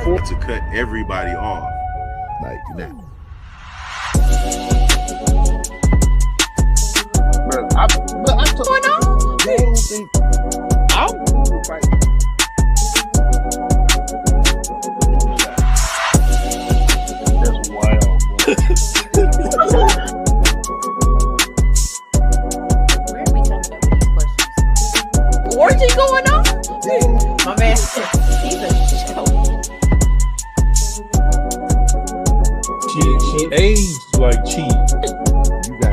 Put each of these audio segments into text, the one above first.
to cut everybody off. Like now. I told you. That's wild. Where are we talking about these questions? Orgy going on? My man, he's a show. She aged like cheese.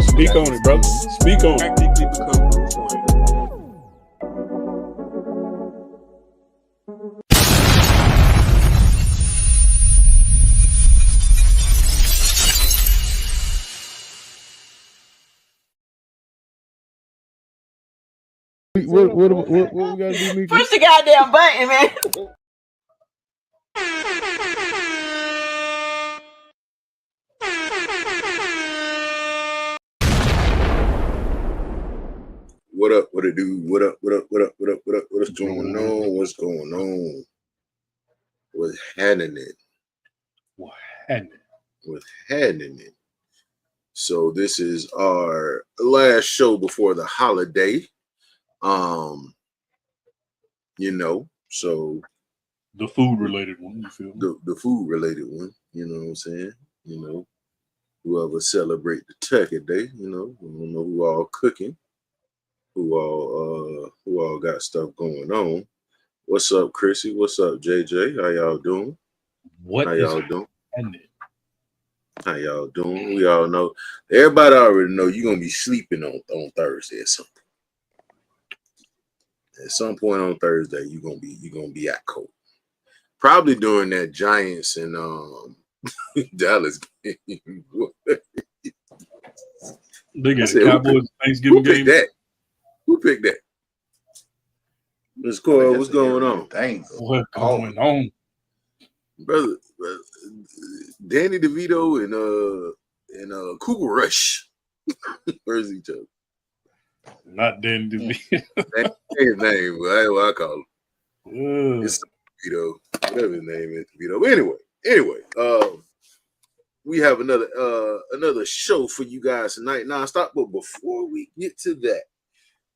Speak on it, brother. Speak on it. Practically become Bruce Wayne. What we gotta do, Mika? Push the goddamn button, man. What up? What it do? What up? What up? What up? What up? What up? What's going on? What's going on? What's happening? What happened? What's happening? So this is our last show before the holiday. So The food related one, you feel me? the food related one, you know what I'm saying? Whoever celebrate the turkey day, we don't know who all cooking, who all got stuff going on. What's up, Chrissy? What's up, JJ? How y'all doing? What is happening? How y'all doing? We all know. Everybody already know you're gonna be sleeping on Thursday or something. At some point on Thursday, you're gonna be out cold. Probably during that Giants and Dallas game. They got said, Cowboys Thanksgiving Who picked game. that? Who picked that? Miss Cora, what's going on? What's going on? Brother, Danny DeVito and Cougar Rush. Where's each other? Not Dan DeVito. That's his name, but that's what I call him. Ugh. It's DeVito, whatever his name is, DeVito. But anyway, we have another show for you guys tonight, nonstop. But before we get to that,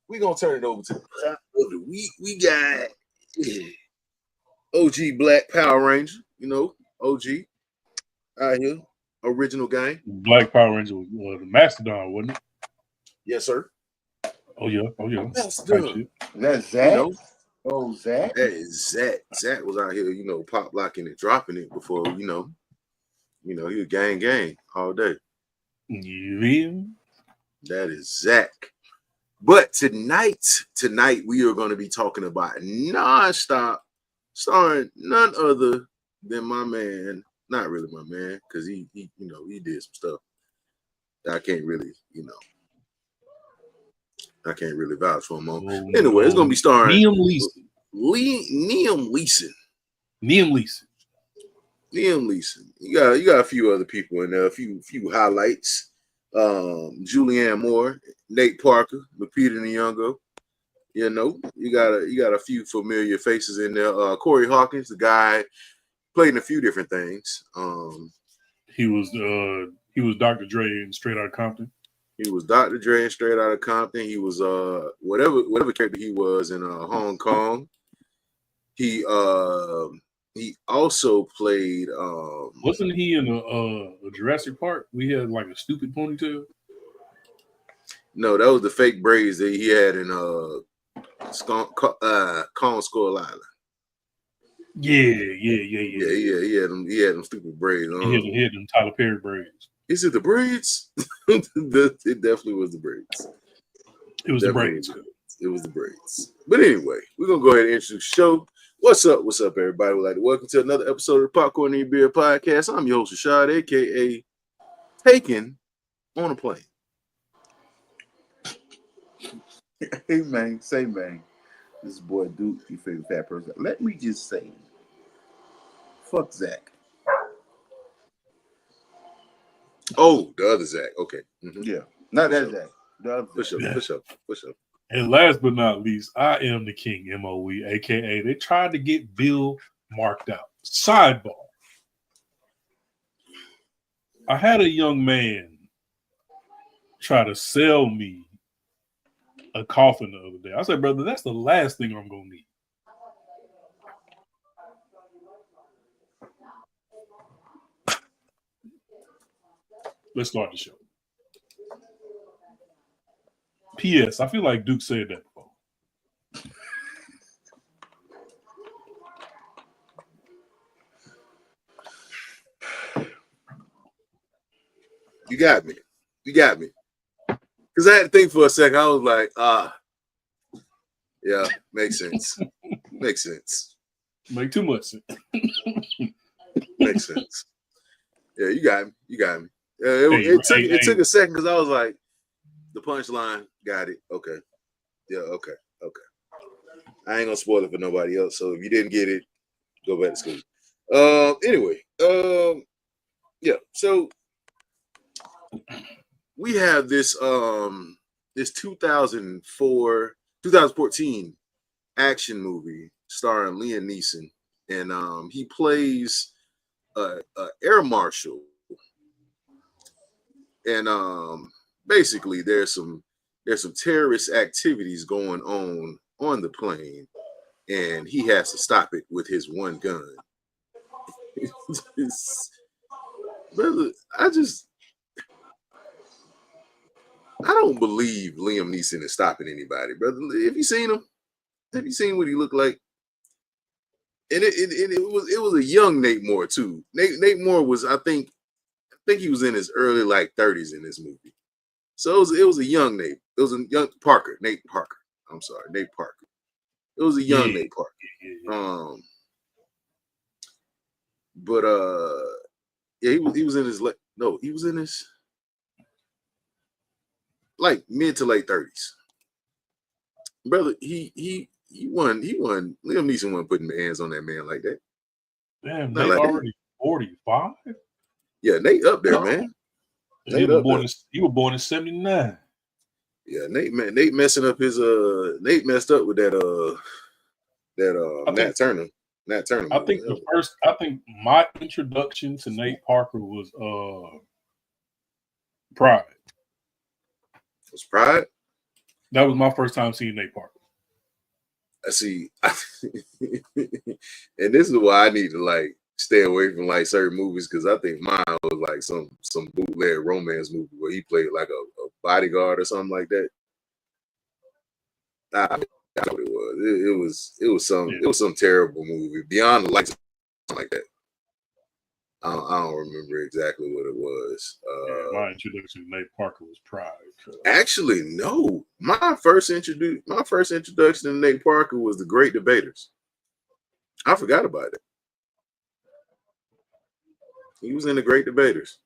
we're gonna turn it over to the top of the week. We got OG Black Power Ranger, OG out here, original gang. Black Power Ranger was the Mastodon, wasn't it? Yes, sir. Oh yeah. Mastodon. That's Zach. Zach. That is Zach. Zach was out here, pop locking and dropping it before, he was gang all day. Yeah. That is Zach. But tonight we are going to be talking about nonstop, starring none other than my man. Not really my man, because he did some stuff that I can't really vouch for him on. Anyway, it's going to be starring Liam Neeson. Liam Neeson. You got a few other people in there, a few highlights. Julianne Moore, Nate Parker, Lupita Nyong'o. You got a few familiar faces in there. Corey Hawkins, the guy played in a few different things. He was Dr. Dre in Straight Outta Compton. He was Dr. Dre in Straight Outta Compton. He was whatever character he was in Hong Kong. He also played. Wasn't he in a Jurassic Park? We had like a stupid ponytail. No, that was the fake braids that he had in Kong Skull Island. Yeah. He had them stupid braids. He had them Tyler Perry braids. Is it the braids? It definitely was the braids. It was the braids. It was the braids. But anyway, we're gonna go ahead and introduce the show. What's up? What's up, everybody? We'd like to welcome to another episode of the Popcorn and Beer Podcast. I'm your host, Rashad, aka Taken on a Plane. Hey man, this is boy Duke, your favorite fat person. Let me just say, fuck Zach. Oh, the other Zach. Okay. Mm-hmm. Yeah, not that Zach. The other Push up. And last but not least, I am the King, MOE, aka they tried to get Bill marked out. Sidebar. I had a young man try to sell me a coffin the other day. I said, brother, that's the last thing I'm going to need. Let's start the show. P.S. I feel like Duke said that before. You got me. You got me. Because I had to think for a second. I was like, yeah, makes sense. Makes sense. Make too much sense. Makes sense. Yeah, you got me. You got me. It took a second because I was like, the punchline, got it. Okay. Yeah, okay. I ain't gonna spoil it for nobody else. So if you didn't get it, go back to school. Anyway, yeah, so we have this this 2014 action movie starring Liam Neeson, and he plays a air marshal, and basically there's some terrorist activities going on the plane, and he has to stop it with his one gun. Brother, I don't believe Liam Neeson is stopping anybody, brother. Have you seen him? Have you seen what he looked like? And it was a young Nate Moore too. Nate Moore was, I think he was in his early 30s in this movie. So it was a young Nate. It was a young Nate Parker. I'm sorry, Nate Parker. It was a young Nate Parker. Yeah, he was in his mid to late 30s. Brother, he won. Liam Neeson wasn't putting hands on that man like that. Damn, Nate already 45? Yeah, Nate up there, man. He was born in 79. Yeah, Nate messing up his Nate messed up with that Nat Turner. I think my introduction to Nate Parker was Pride. Was Pride? That was my first time seeing Nate Parker. I see. And this is why I need to stay away from certain movies, because I think mine was some bootleg romance movie where he played a bodyguard or something like that. That's what it was. It was some terrible movie Beyond the Lights, something like that. I don't remember exactly what it was. My introduction to Nate Parker was Pride. Actually, no. My first introduction to Nate Parker was The Great Debaters. I forgot about it. He was in The Great Debaters.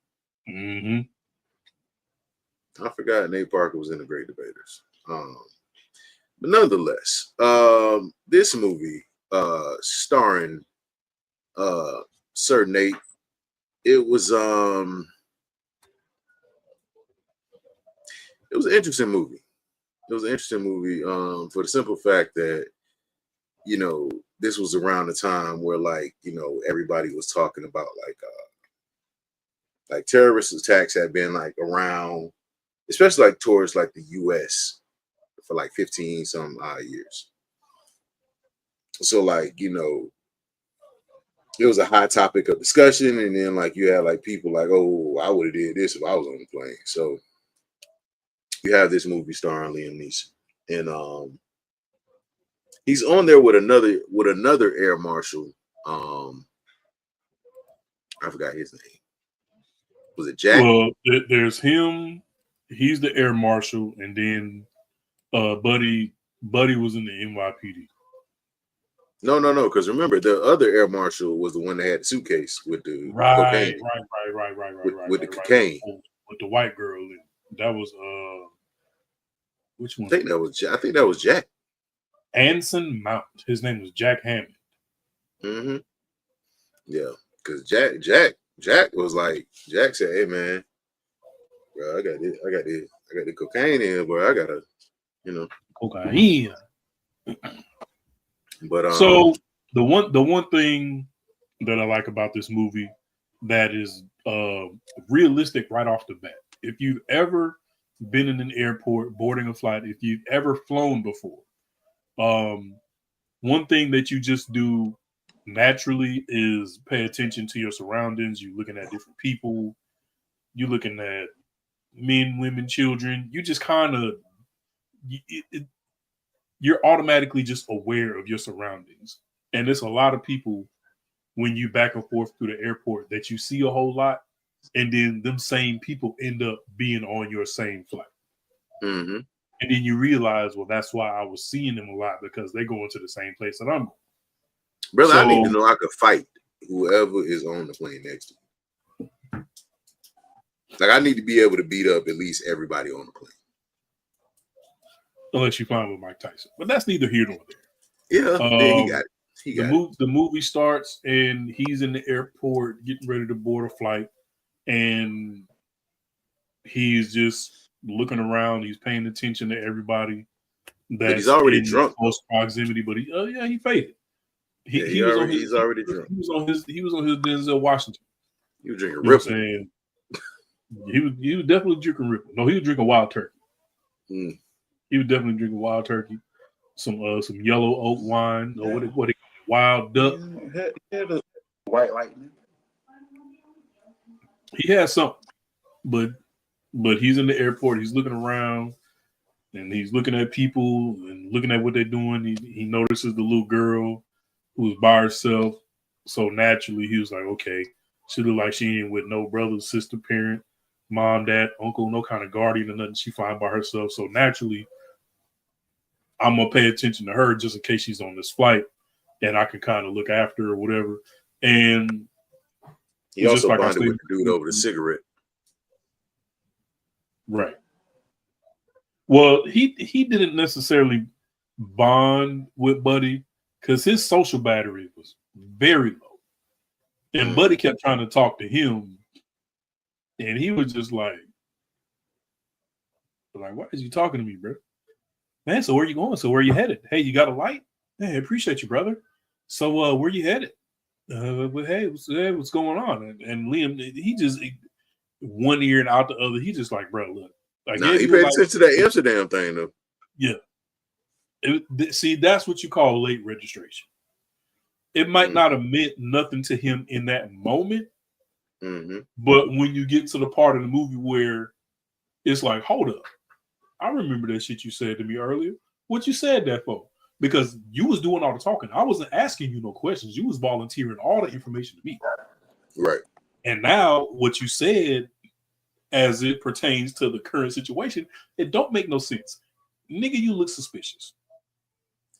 Mm-hmm. I forgot Nate Parker was in The Great Debaters. But nonetheless, this movie starring Sir Nate, it was an interesting movie. It was an interesting movie for the simple fact that, this was around the time where everybody was talking about terrorist attacks had been around, especially towards the US for 15 some odd years. So it was a hot topic of discussion, and then you had people oh, I would have did this if I was on the plane. So you have this movie starring Liam Neeson, and he's on there with another air marshal. I forgot his name. Was it Jack? Well, there's him. He's the air marshal, and then Buddy was in the NYPD. No. Because remember, the other air marshal was the one that had the suitcase with the cocaine. Right. With the cocaine. With the white girl. That was which one? I think that was Jack. Anson Mount. His name was Jack Hammond. Mm-hmm. Yeah, because Jack was Jack said, "Hey man, bro, I got the cocaine in, but I gotta, cocaine." But so the one thing that I like about this movie that is realistic right off the bat. If you've ever been in an airport, boarding a flight, if you've ever flown before, one thing that you just do naturally is pay attention to your surroundings. You're looking at different people. You're looking at men, women, children. You just kind of, you're automatically just aware of your surroundings. And there's a lot of people when you back and forth through the airport that you see a whole lot. And then them same people end up being on your same flight. Mm-hmm. And then you realize, well, that's why I was seeing them a lot, because they go into the same place that I'm going. Brother, I So- need to know I could fight whoever is on the plane next to me. Like, I need to be able to beat up at least everybody on the plane. Unless you find with Mike Tyson. But that's neither here nor there. Yeah, then he got it. He got it. The movie starts and he's in the airport getting ready to board a flight, and he's just looking around. He's paying attention to everybody. But he's already in drunk. close proximity, but he faded. He's already drunk. He was on his Denzel Washington. He was drinking You know what Ripple. I'm saying? He was definitely drinking Ripple. No, he was drinking Wild Turkey. Mm. He was definitely drinking Wild Turkey. Some yellow oak wine, or what they Wild Duck. He had a White Lightning. He has something, but he's in the airport. He's looking around, and he's looking at people and looking at what they're doing. He notices the little girl who's by herself. So naturally, he was like, okay, she look like she ain't with no brother, sister, parent, mom, dad, uncle, no kind of guardian or nothing. She fine by herself. So naturally, I'm gonna pay attention to her just in case she's on this flight, and I can kind of look after her or whatever. And He also like I bonded said- with the dude over the cigarette. right. Well, he didn't necessarily bond with Buddy because his social battery was very low. And Buddy kept trying to talk to him, and he was just like, why is you talking to me, bro? Man, so where you going? So where you headed? Hey, you got a light? Hey, I appreciate you, brother. So where you headed? But hey, what's going on? And Liam, he just one ear and out the other. He just like, bro, look. Like, Nah, he paid attention to that Amsterdam thing though. Yeah. See, that's what you call late registration. It might not have meant nothing to him in that moment, but when you get to the part of the movie where it's like, hold up, I remember that shit you said to me earlier. What you said that for? Because you was doing all the talking. I wasn't asking you no questions. You was volunteering all the information to me. Right. And now what you said as it pertains to the current situation, it don't make no sense. Nigga, you look suspicious.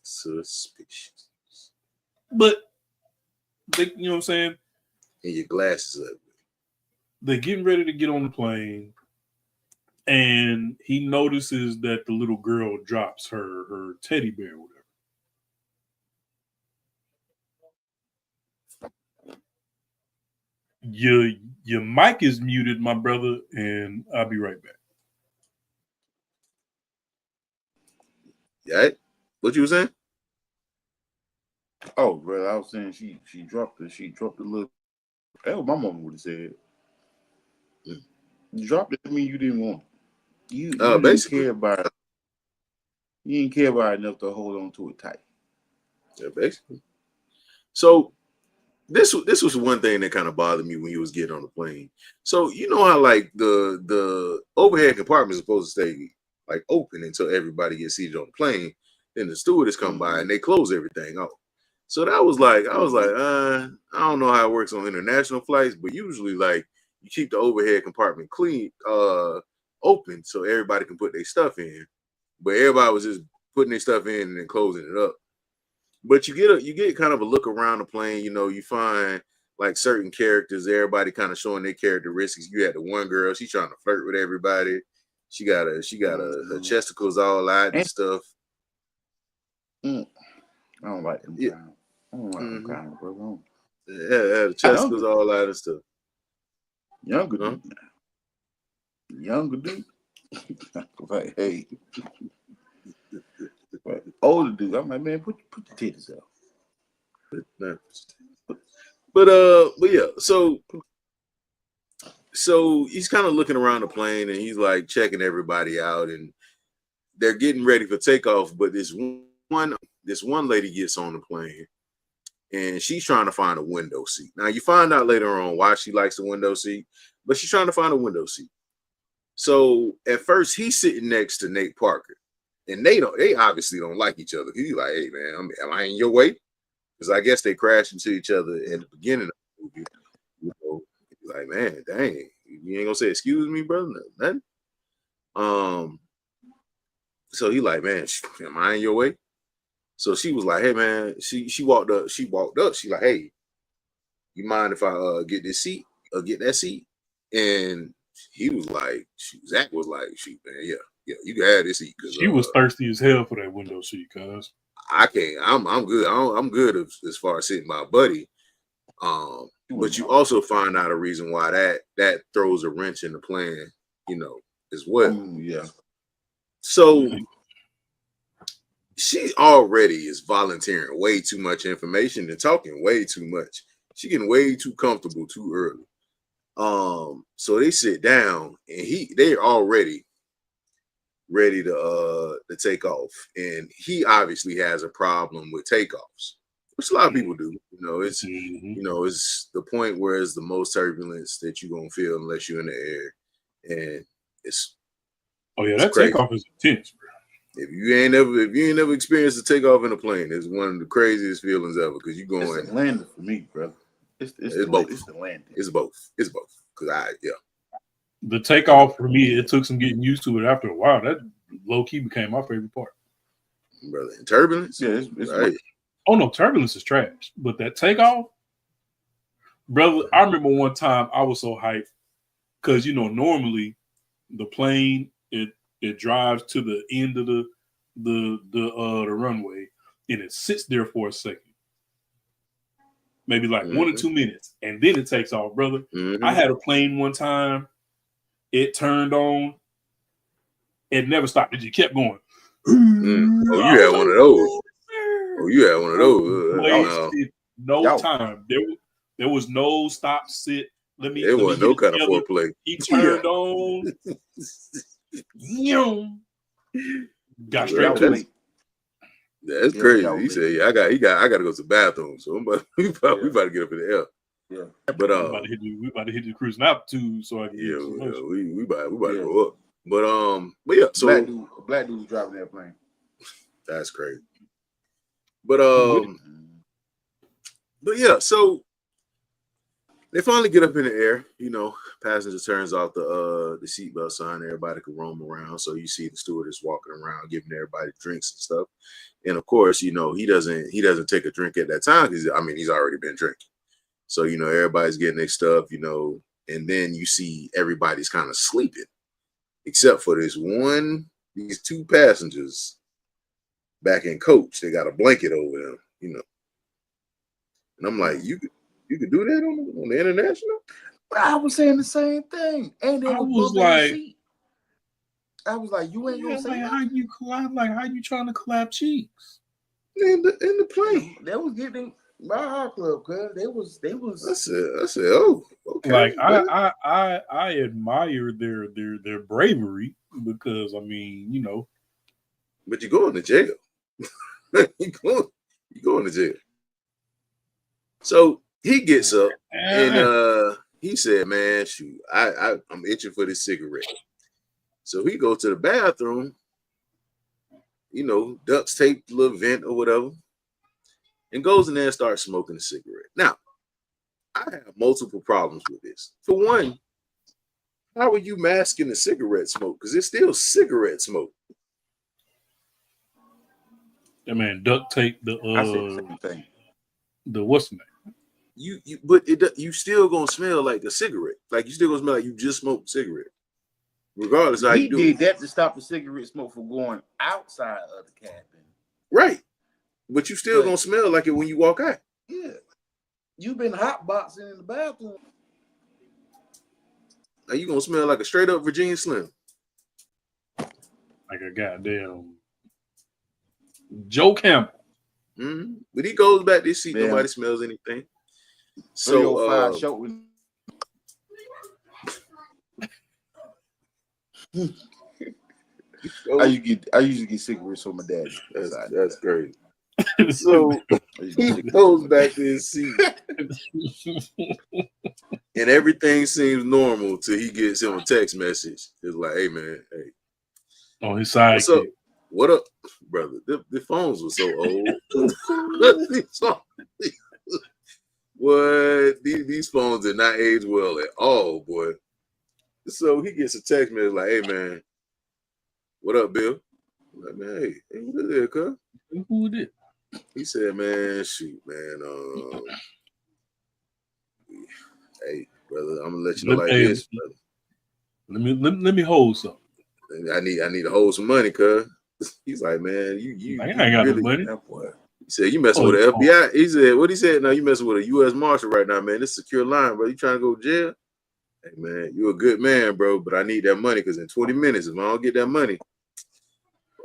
Suspicious. But they, you know what I'm saying? And your glasses up. They're getting ready to get on the plane, and he notices that the little girl drops her teddy bear or whatever. Your mic is muted, my brother, and I'll be right back. Yeah. What you were saying? Oh, brother, I was saying she dropped it. She dropped the little. That's what my mom would have said. You dropped it. I mean, you didn't want it. You didn't basically. care about it. You didn't care about it enough to hold on to it tight. Yeah, basically. So this was one thing that kind of bothered me when you was getting on the plane. So you know how like the overhead compartment is supposed to stay like open until everybody gets seated on the plane. Then the stewardess come by and they close everything off. So that was like, I was like, I don't know how it works on international flights, but usually like you keep the overhead compartment clean, open so everybody can put their stuff in. But everybody was just putting their stuff in and then closing it up. But you get kind of a look around the plane, you know, you find like certain characters, everybody kind of showing their characteristics. You had the one girl, she's trying to flirt with everybody. She got her chesticles all out and stuff. I don't like them. Yeah. Kind. I don't like them kind, bro. Yeah, the chesticles all out and stuff. Younger dude. Younger dude. Like, hey. But older dude, I'm like, man, put the titties out. But yeah, so he's kind of looking around the plane and he's like checking everybody out, and they're getting ready for takeoff. But this one lady gets on the plane and she's trying to find a window seat. Now you find out later on why she likes the window seat, but she's trying to find a window seat. So at first he's sitting next to Nate Parker, and they obviously don't like each other. He's like, "Hey man, am I in your way?" Because I guess they crashed into each other at the beginning of the movie. You know, like, man, dang, you ain't gonna say excuse me, brother, nothing. So he like, man, am I in your way? So she was like, hey man, she walked up. She like, hey, you mind if I get this seat or get that seat? And he was like, Zach was like, man, yeah, you can have this seat. She was thirsty as hell for that window seat, cuz. I can't. I'm good. I'm good as far as sitting my buddy. But you also find out a reason why that throws a wrench in the plan, as well. Yeah. So she already is volunteering way too much information and talking way too much. She getting way too comfortable too early. So they sit down and they're already ready to take off, and he obviously has a problem with takeoffs, which a lot of people do. It's it's the point where it's the most turbulence that you're gonna feel unless you're in the air, and it's that crazy. Takeoff is intense, bro. If you ain't never experienced a takeoff in a plane, it's one of the craziest feelings ever, because you're going. It's the landing for me, bro. It's both. It's the landing. It's both. Because the takeoff for me, it took some getting used to it after a while. That low key became my favorite part, brother. And turbulence, yeah, it's right. Oh no, turbulence is trash, but that takeoff, brother. I remember one time I was so hyped because normally the plane it drives to the end of the runway and it sits there for a second, maybe like 1 or 2 minutes, and then it takes off, brother. I had a plane one time. It turned on. It never stopped. It just kept going. Oh, you had one of those. No time. There was no stop, sit. There wasn't no kind of foreplay. He turned on. Got straight to it. That's crazy. He said, "Yeah, I got to go to the bathroom." So we about to get up in the air. Yeah, but we about to hit the cruising altitude, so I can we about to go up. But yeah, so black dude was driving that plane. That's crazy. But yeah, so they finally get up in the air. Passenger turns off the seatbelt sign. Everybody can roam around. So you see the stewardess walking around, giving everybody drinks and stuff. And of course, he doesn't take a drink at that time because he's already been drinking. So everybody's getting their stuff. And then you see everybody's kind of sleeping, except for these two passengers back in coach. They got a blanket over them. And I'm like, you could do that on the international? I was saying the same thing. And I was like, you ain't gonna say that. How you collab? Like, how you trying to collab cheeks? In the plane. They was getting my hot club, cuz they was. I said, oh, okay. Like, I admire their bravery because But you're going to jail. you're going to jail. So he gets up and he said, man, shoot, I'm itching for this cigarette. So he goes to the bathroom, ducks tape the little vent or whatever, and goes in there and starts smoking a cigarette. Now, I have multiple problems with this. For one, how are you masking the cigarette smoke? Because it's still cigarette smoke. That man duct tape the same thing. The what's the name? But you still gonna smell like a cigarette. Like you still gonna smell like you just smoked a cigarette. Regardless of how you do it. He did that to stop the cigarette smoke from going outside of the cabin. Right. But you still gonna smell like it when you walk out. Yeah. You've been hotboxing in the bathroom. Now you gonna smell like a straight up Virginia Slim. Like a goddamn Joe Campbell. Mm-hmm. But he goes back to his seat. Nobody smells anything. So 305 show. I usually get cigarettes from my daddy. That's great. So he goes back to his seat, and everything seems normal till he gets him a text message. It's like, "Hey man, hey, On his side, what's up? What up, brother?" The phones were so old. What? These phones did not age well at all, boy. So he gets a text message like, "Hey man, what up, Bill?" I'm like, man, hey, what is it, cuz? Who did? He said, man, shoot, man. Hey, brother, I'm gonna let you know like this, brother. Let me hold something. I need to hold some money, cuz. He's like, man, you I ain't got really, no money. He said, you messing with the FBI. He said, what he said? No, you messing with a U.S. Marshal right now, man. This is a secure line, bro. You trying to go to jail? Hey, man, you a good man, bro, but I need that money because in 20 minutes, if I don't get that money,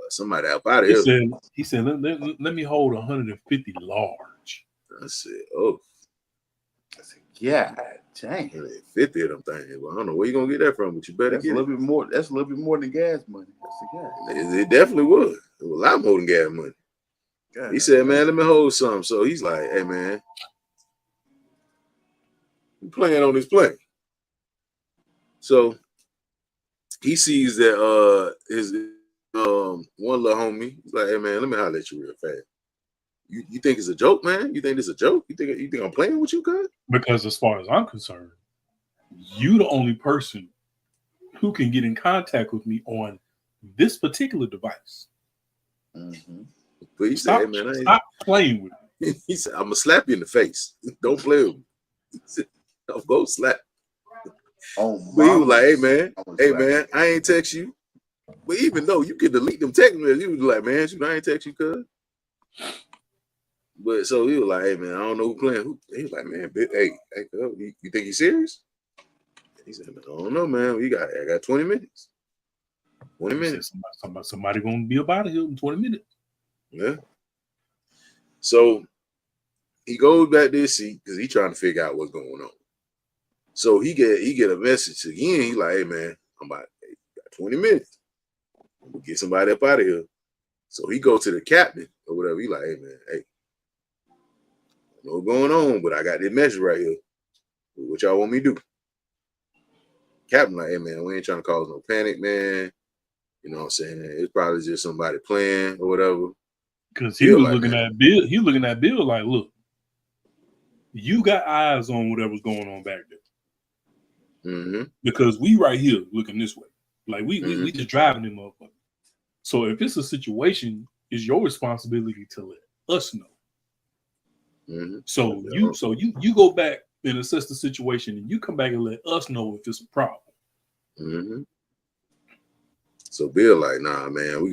somebody help out of here. He said, let me hold 150 large. I said, oh. I said, yeah, dang. 50 of them things. Well, I don't know where you gonna get that from, but you better get a little bit more. That's a little bit more than gas money. That's it definitely was. It was a lot more than gas money. God, he said, man, let me hold some. So he's like, hey man, we playing on this plane. So he sees that his one little homie, he's like, hey man, let me holler at you real fast. You think it's a joke, man? You think it's a joke? You think I'm playing with you, guys? Because as far as I'm concerned, you the only person who can get in contact with me on this particular device. Mm-hmm. But he said, hey man, stop playing with me. He said, I'm gonna slap you in the face. Don't play with me. He said, I'll go slap. Oh, but he was like, hey man, I ain't text you. But even though you could delete them text messages, he was like, man, shoot, I ain't text you, cuz. But so he was like, hey man, I don't know who playing who. He was like, man, hey, you think he's serious? He said, I don't know, man. I got 20 minutes. 20 minutes. Somebody gonna be about here in 20 minutes. Yeah. So he goes back to his seat because he's trying to figure out what's going on. So he get a message again. He like, hey man, I'm about 20 minutes. I'm gonna get somebody up out of here. So he go to the captain or whatever. He like, hey man, hey, I know what's going on, but I got this message right here. What y'all want me to do? Captain like, hey man, we ain't trying to cause no panic, man. You know what I'm saying? It's probably just somebody playing or whatever. Because he was like, looking at Bill. He looking at Bill like, look, you got eyes on whatever's going on back there. Mm-hmm. Because we right here looking this way. Like we just driving them motherfuckers. So if it's a situation, it's your responsibility to let us know. Mm-hmm. So you go back and assess the situation, and you come back and let us know if it's a problem. Mm-hmm. So Bill like, nah, man,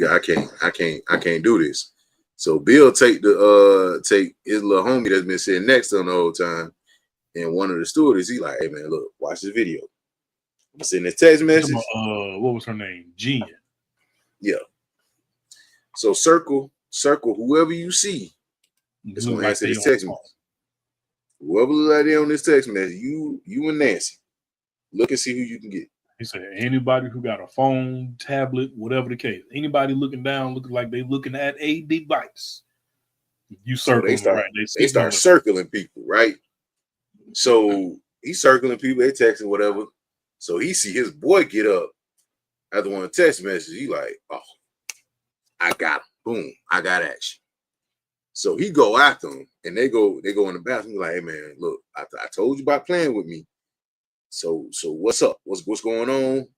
I can't do this. So Bill take his little homie that's been sitting next to him the whole time, and one of the stewardess, he like, hey man, look, watch this video. I'm sending a text message. What was her name? Jen. Yeah. So circle whoever you see. It's gonna answer this text message. Whoever look like they on this text message, you and Nancy, look and see who you can get. He said, anybody who got a phone, tablet, whatever the case, anybody looking down, looking like they looking at a device, you circle so right. They start circling people, right? So he's circling people, they texting whatever. So he see his boy get up after one text message. He like, oh, I got him. Boom, I got action. So he go after him, and they go in the bathroom. Like, hey man, look, I told you about playing with me. So what's up? What's going on?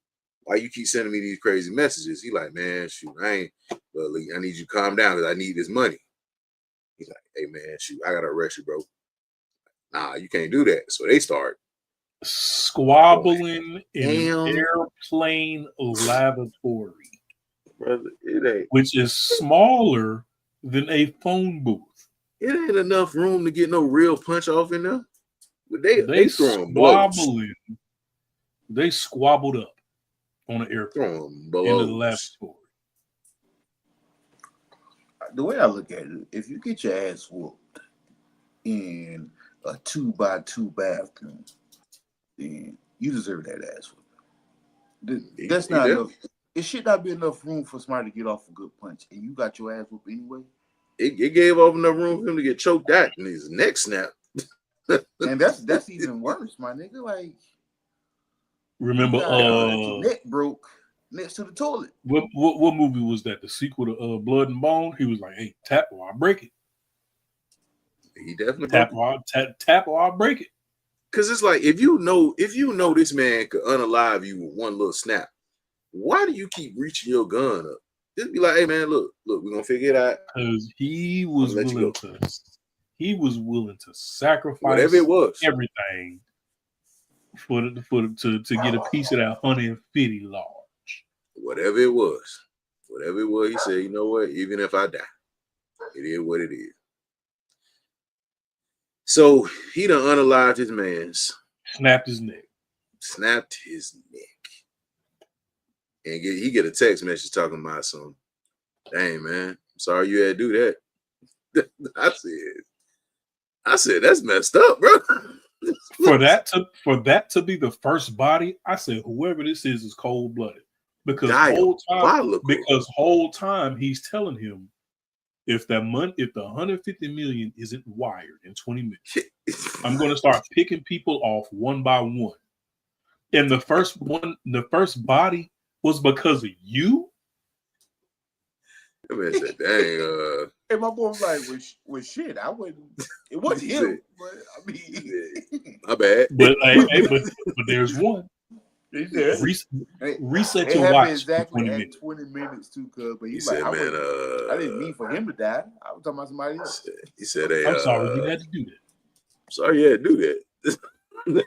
Why you keep sending me these crazy messages? He like, man, shoot, I need you to calm down because I need this money. He's like, hey man, shoot, I gotta arrest you, bro. Nah, you can't do that. So they start squabbling in an airplane lavatory, brother. It ain't, which is smaller than a phone booth. It ain't enough room to get no real punch off in there. But they throwing squabbling. Blows. They squabbled up on an airplane into the lavatory. The way I look at it, if you get your ass whooped in a 2x2 bathroom, then you deserve that ass whooping. That's not enough. It should not be enough room for somebody to get off a good punch, and you got your ass whooped anyway. It gave off enough room for him to get choked out and his neck snapped. And that's even worse, my nigga. Like, remember, your neck broke next to the toilet. What movie was that? The sequel to Blood and Bone. He was like, "Hey, tap or I'll break it." He definitely tap or I'll break it. Cause it's like if you know this man could unalive you with one little snap, why do you keep reaching your gun up? Just be like, hey man, look, we're gonna figure it out. Because he was willing to sacrifice whatever it was, everything to get a piece of that 150 large. Whatever it was, he said, you know what? Even if I die, it is what it is. So he done unalived his man's, snapped his neck, and he get a text message talking about some. Dang man, I'm sorry you had to do that. I said that's messed up, bro. for that to be the first body, I said whoever this is cold blooded because whole time he's telling him if the 150 million isn't wired in 20 minutes, I'm going to start picking people off one by one. And the first body was because of you. I mean, said, dang. And my boy was like, well, shit, I wouldn't. It wasn't him, but I mean, my bad. But but there's one. Reset your watch exactly for 20 at minutes. 20 minutes too, cuz. But He he's said, like, man, I didn't mean for him to die. I was talking about somebody else. He said, hey, I'm sorry you had to do that. Sorry you had to do that.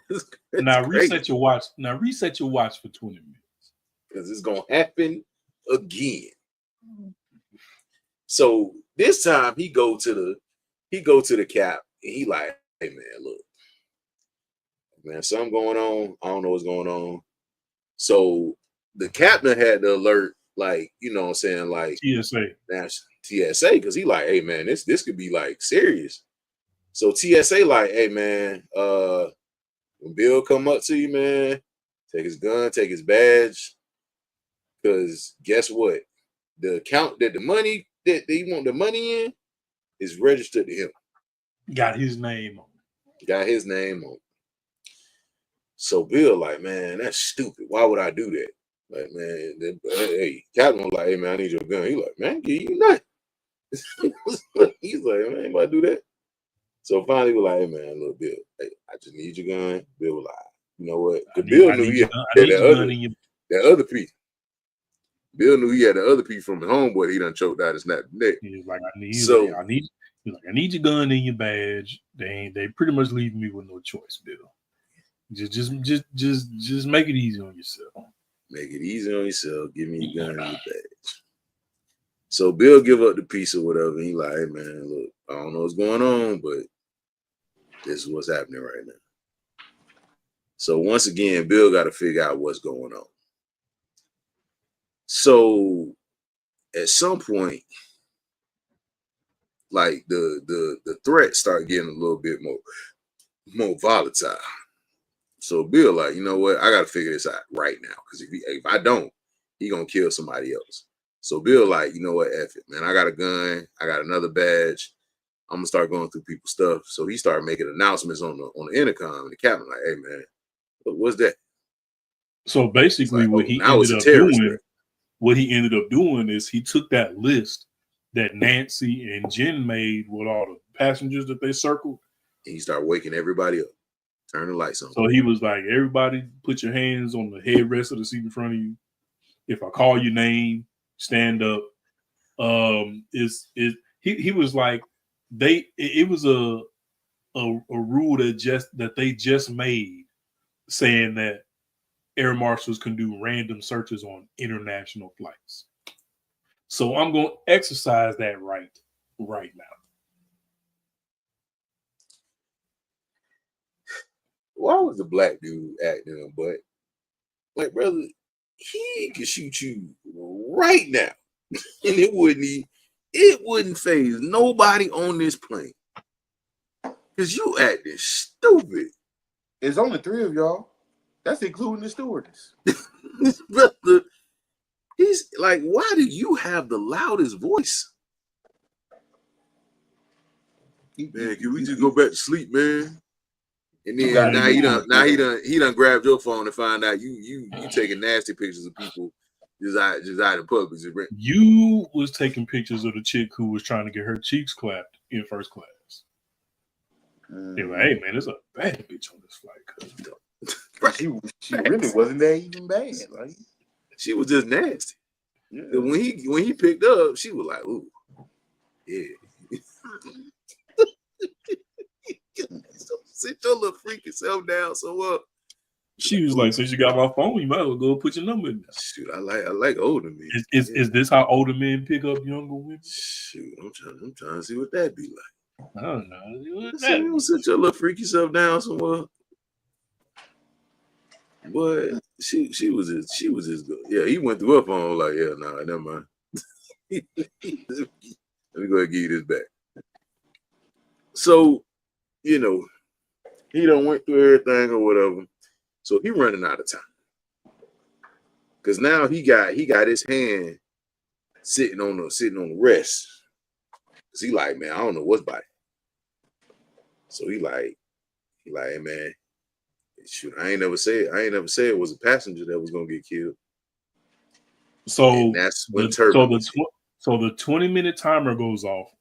Now reset your watch. Now reset your watch for 20 minutes. Because it's gonna happen again. So this time he go to the cap and he like, hey man, look, man, something going on. I don't know what's going on. So the captain had to alert, like, you know what I'm saying, like TSA, because he like, hey man, this could be like serious. So TSA like, hey man, when Bill come up to you, man, take his gun, take his badge, because guess what? The account that the money that they want the money in is registered to him. Got his name on. So Bill like, man, that's stupid. Why would I do that? Like, man, hey, Captain was like, hey man, I need your gun. He like, man, give you nothing. He's like, man, ain't about to do that. So finally, we're like, hey man, look, Bill, hey, I just need your gun. Bill was like, you know what? Bill knew he had that other piece. Bill knew he had the other piece from his homeboy. He done choked out and snapped the neck. He was like, I need your gun and your badge. They pretty much leave me with no choice, Bill. Just make it easy on yourself. Make it easy on yourself. Give me your gun and your badge. So Bill give up the piece or whatever. He like, hey man, look, I don't know what's going on, but this is what's happening right now. So once again, Bill got to figure out what's going on. So at some point, like the threats start getting a little bit more volatile. So Bill like, you know what? I got to figure this out right now, because if I don't, he gonna kill somebody else. So Bill like, you know what? F it, man. I got a gun. I got another badge. I'm gonna start going through people's stuff. So he started making announcements on the intercom, and the captain like, hey man, what's that? So basically, like, what he ended up doing is he took that list that Nancy and Jen made with all the passengers that they circled, and he started waking everybody up. Turn the lights on. So he was like, everybody put your hands on the headrest of the seat in front of you. If I call your name, stand up. He was like, it was a rule that they just made, saying that air marshals can do random searches on international flights. So I'm going to exercise that right now. Why was the black dude acting him? But like, brother, he could shoot you right now, and it wouldn't phase nobody on this plane. Cause you acting stupid. It's only 3 of y'all. That's including the stewardess. Brother, he's like, why do you have the loudest voice? Man, can we just go back to sleep, man? And then he done grabbed your phone and find out you taking nasty pictures of people just out in public. You was taking pictures of the chick who was trying to get her cheeks clapped in first class. They were like, hey man, there's a bad bitch on this flight. She really wasn't that even bad. Like she was just nasty. Yeah. When he picked up, she was like, ooh, yeah. Sit your little freaky self down. So what? She was like, since you got my phone, you might as well go put your number in there. Shoot, I like older men. Is this how older men pick up younger women? Shoot, I'm trying to see what that be like. I don't know. Sit your little freaky self down somewhere. But she was just good. Yeah, he went through her phone like, yeah, nah, never mind. Let me go ahead and give you this back. So, you know, he done went through everything or whatever. So he running out of time. Cause now he got his hand sitting on the rest. Cause he like, man, I don't know what's by it. So he like, hey man, shoot, I ain't never said it was a passenger that was gonna get killed. So and that's when so the 20-minute timer goes off.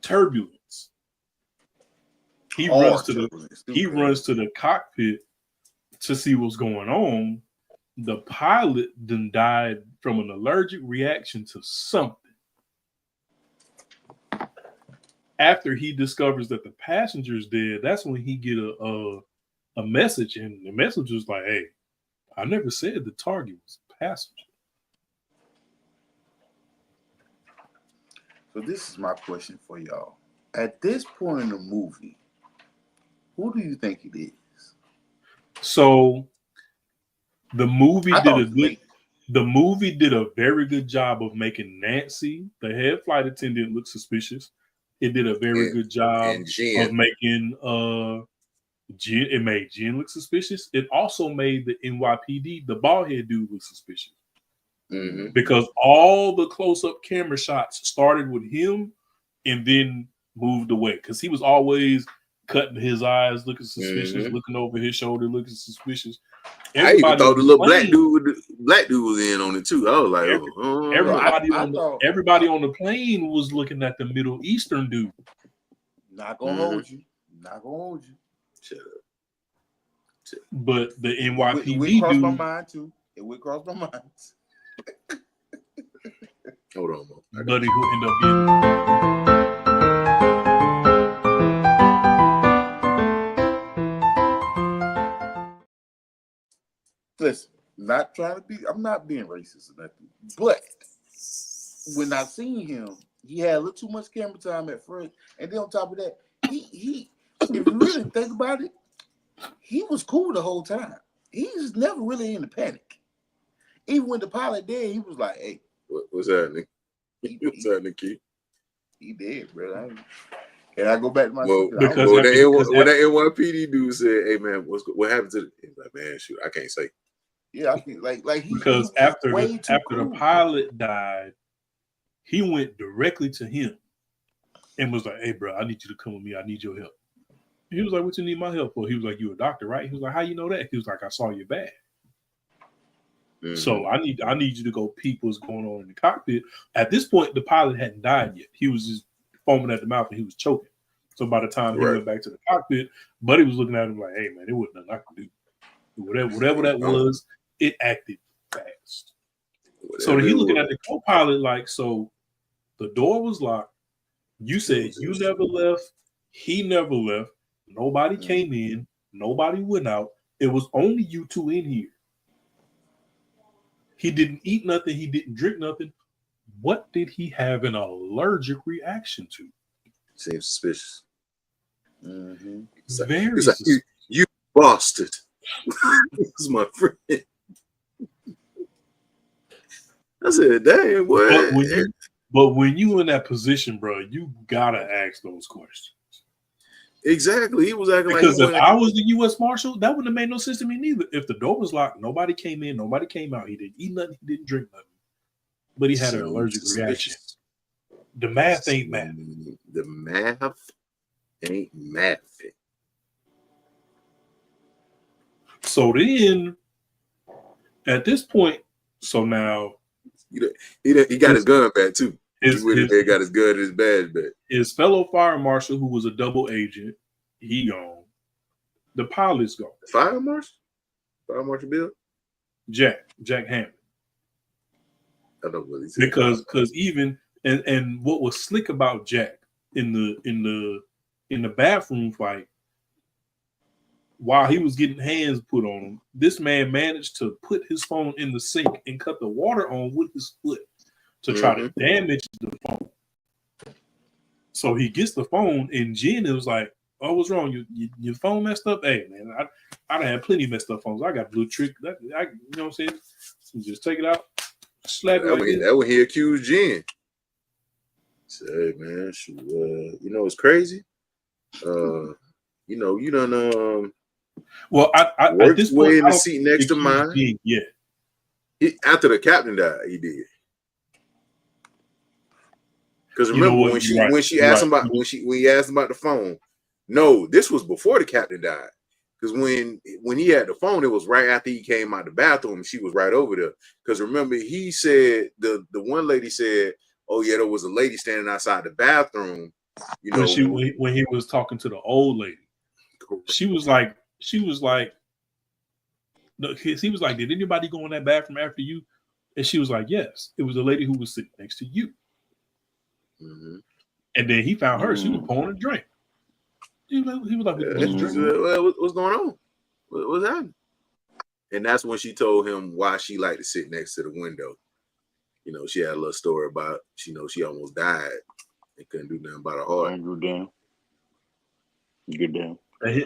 Turbulence. He runs to the cockpit to see what's going on. The pilot then died from an allergic reaction to something. After he discovers that the passenger's dead, that's when he get a message, and the message was like, hey, I never said the target was a passenger. So this is my question for y'all. At this point in the movie, who do you think it is? So the movie did a very good job of making Nancy, the head flight attendant, look suspicious. It did a very good job of making Jen. It made Jen look suspicious. It also made the NYPD, the bald head dude, look suspicious. Mm-hmm. Because all the close-up camera shots started with him and then moved away. Because he was always cutting his eyes, looking suspicious, looking over his shoulder, looking suspicious. I even thought the little black dude was in on it too. I was like, everybody on the plane was looking at the Middle Eastern dude. Not gonna hold you. Shut up. But the NYPD it would cross my mind too. It would cross my mind. Hold on, Mo. Buddy who ended up getting. Listen, I'm not being racist or nothing, but when I seen him, he had a little too much camera time at first, and then on top of that, he if you really think about it, he was cool the whole time. He's never really in a panic. Even when the pilot did, he was like, hey. What's happening? What's happening, Keith? He did, bro. Can I go back to my when that NYPD dude said, hey man, what happened to he's like, man, shoot, I can't say. Yeah, I feel like because after the pilot died, he went directly to him and was like, hey bro, I need you to come with me. I need your help. He was like, what you need my help for? He was like, you a doctor, right? He was like, how you know that? He was like, I saw your bag. Mm-hmm. So I need you to go peep what's going on in the cockpit. At this point, the pilot hadn't died yet. He was just foaming at the mouth and he was choking. So by the time he went back to the cockpit, Buddy was looking at him like, hey man, it wasn't nothing I could do. Whatever that was, it acted fast. So he looking at the co-pilot like, so the door was locked. You said you never left. He never left. Nobody came in. Nobody went out. It was only you two in here. He didn't eat nothing. He didn't drink nothing. What did he have an allergic reaction to? Seems suspicious. Mm-hmm. Very like, you bastard. This is my friend. I said, dang, what? But when you in that position, bro, you gotta ask those questions. Exactly. He was acting Because like if I was the U.S. Marshal, that wouldn't have made no sense to me neither. If the door was locked, nobody came in, nobody came out. He didn't eat nothing, he didn't drink nothing, but he had an allergic reaction. The math ain't math. The math ain't math. So then, at this point, so now he got his gun back too. He got his gun and his badge back. His fellow fire marshal, who was a double agent, he gone. The pilot's gone. Fire marshal Bill, Jack Hammond. I don't know what he said. Because even and what was slick about Jack in the bathroom fight, while he was getting hands put on him, this man managed to put his phone in the sink and cut the water on with his foot to try to damage the phone. So he gets the phone, and Jen was like, "Oh, what's wrong? Your phone messed up? Hey, man, I done had plenty of messed up phones. I got blue trick. You know what I'm saying? So just take it out, slap it. That when he accused Jen. Say, hey, man, you know it's crazy. You done well, I at this point, in the seat next to mine. Yeah. After the captain died, he did. Because remember when he asked him about the phone. No, this was before the captain died. Because when he had the phone, it was right after he came out the bathroom. And she was right over there. Because remember, he said the one lady said, "Oh yeah, there was a lady standing outside the bathroom." You know, when he was talking to the old lady, he was like, "Did anybody go in that bathroom after you?" And she was like, "Yes, it was the lady who was sitting next to you." Mm-hmm. And then he found her. She was pouring a drink. He was like, "What's going on? What's happening?" And that's when she told him why she liked to sit next to the window. You know, she had a little story about, she almost died and couldn't do nothing about her heart. Good damn. He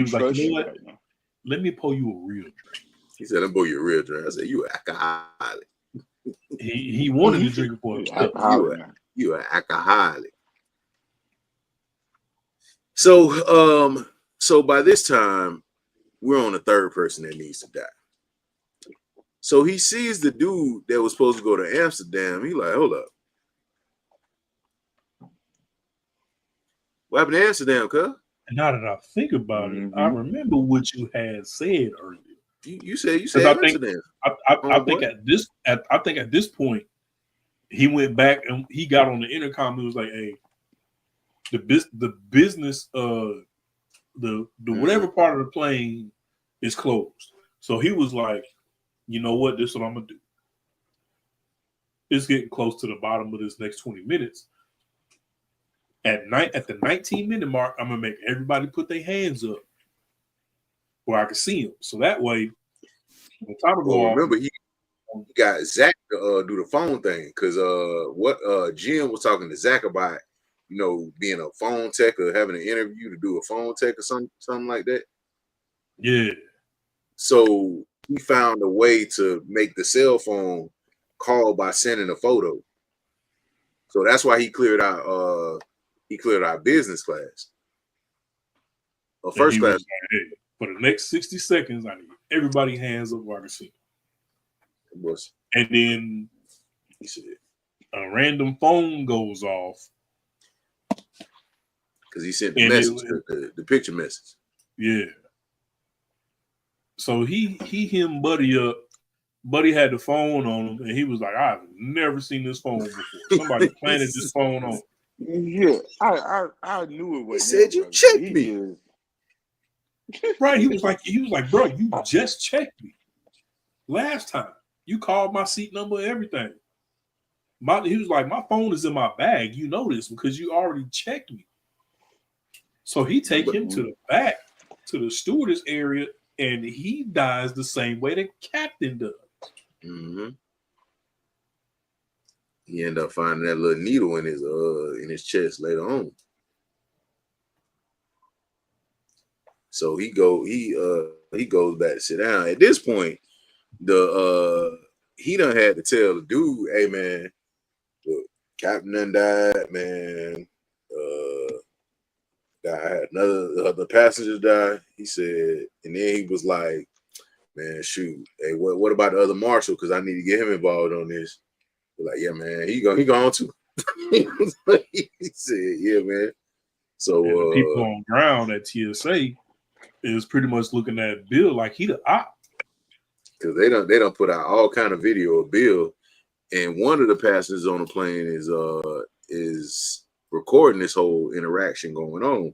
was like, "You know what? Right, let me pour you a real drink." He said, "Let me pour you a real drink." I said, "You an alcoholic." He wanted to drink it for himself. You an alcoholic. So by this time, we're on the third person that needs to die. So he sees the dude that was supposed to go to Amsterdam. He like, hold up. What happened to Amsterdam, cuz? And now that I think about it, I remember what you had said earlier. You said Amsterdam. I think at this point, he went back and he got on the intercom. He was like, "Hey, the business the whatever part of the plane is closed." So he was like, "You know what? This is what I'm gonna do. It's getting close to the bottom of this next 20 minutes. At the 19-minute mark, I'm gonna make everybody put their hands up where I can see them. So that way, when the timer go off." Remember, he got Zach to do the phone thing because Jim was talking to Zach about, being a phone tech or having an interview to do a phone tech or something like that. Yeah. So he found a way to make the cell phone call by sending a photo. So that's why he cleared out business class. Or first class. Like, "Hey, for the next 60 seconds, I need everybody hands up where I can see." And then he said, a random phone goes off. Because he sent the message, the picture message. Yeah. So him Buddy up. Buddy had the phone on him, and he was like, "I've never seen this phone before. Somebody planted this phone on." Yeah, I knew it was. He said, "You checked me." Right. He was like, "Bro, you just checked me last time. You called my seat number, everything." He was like, "My phone is in my bag. You know this because you already checked me." So he take him to the back, to the stewardess area, and he dies the same way the captain does. Mm-hmm. He ended up finding that little needle in his chest later on. So he goes back to sit down. At this point, he done had to tell the dude, "Hey man, look, captain done died, man. died. Another the passenger died. He said, and then he was like, "Man, shoot, hey, what about the other marshal? Because I need to get him involved on this." We're like, "Yeah, man, he gone too." He said, "Yeah, man." So And the people on ground at TSA is pretty much looking at Bill like he the op. because they don't put out all kind of video of Bill, and one of the passengers on the plane is recording this whole interaction going on.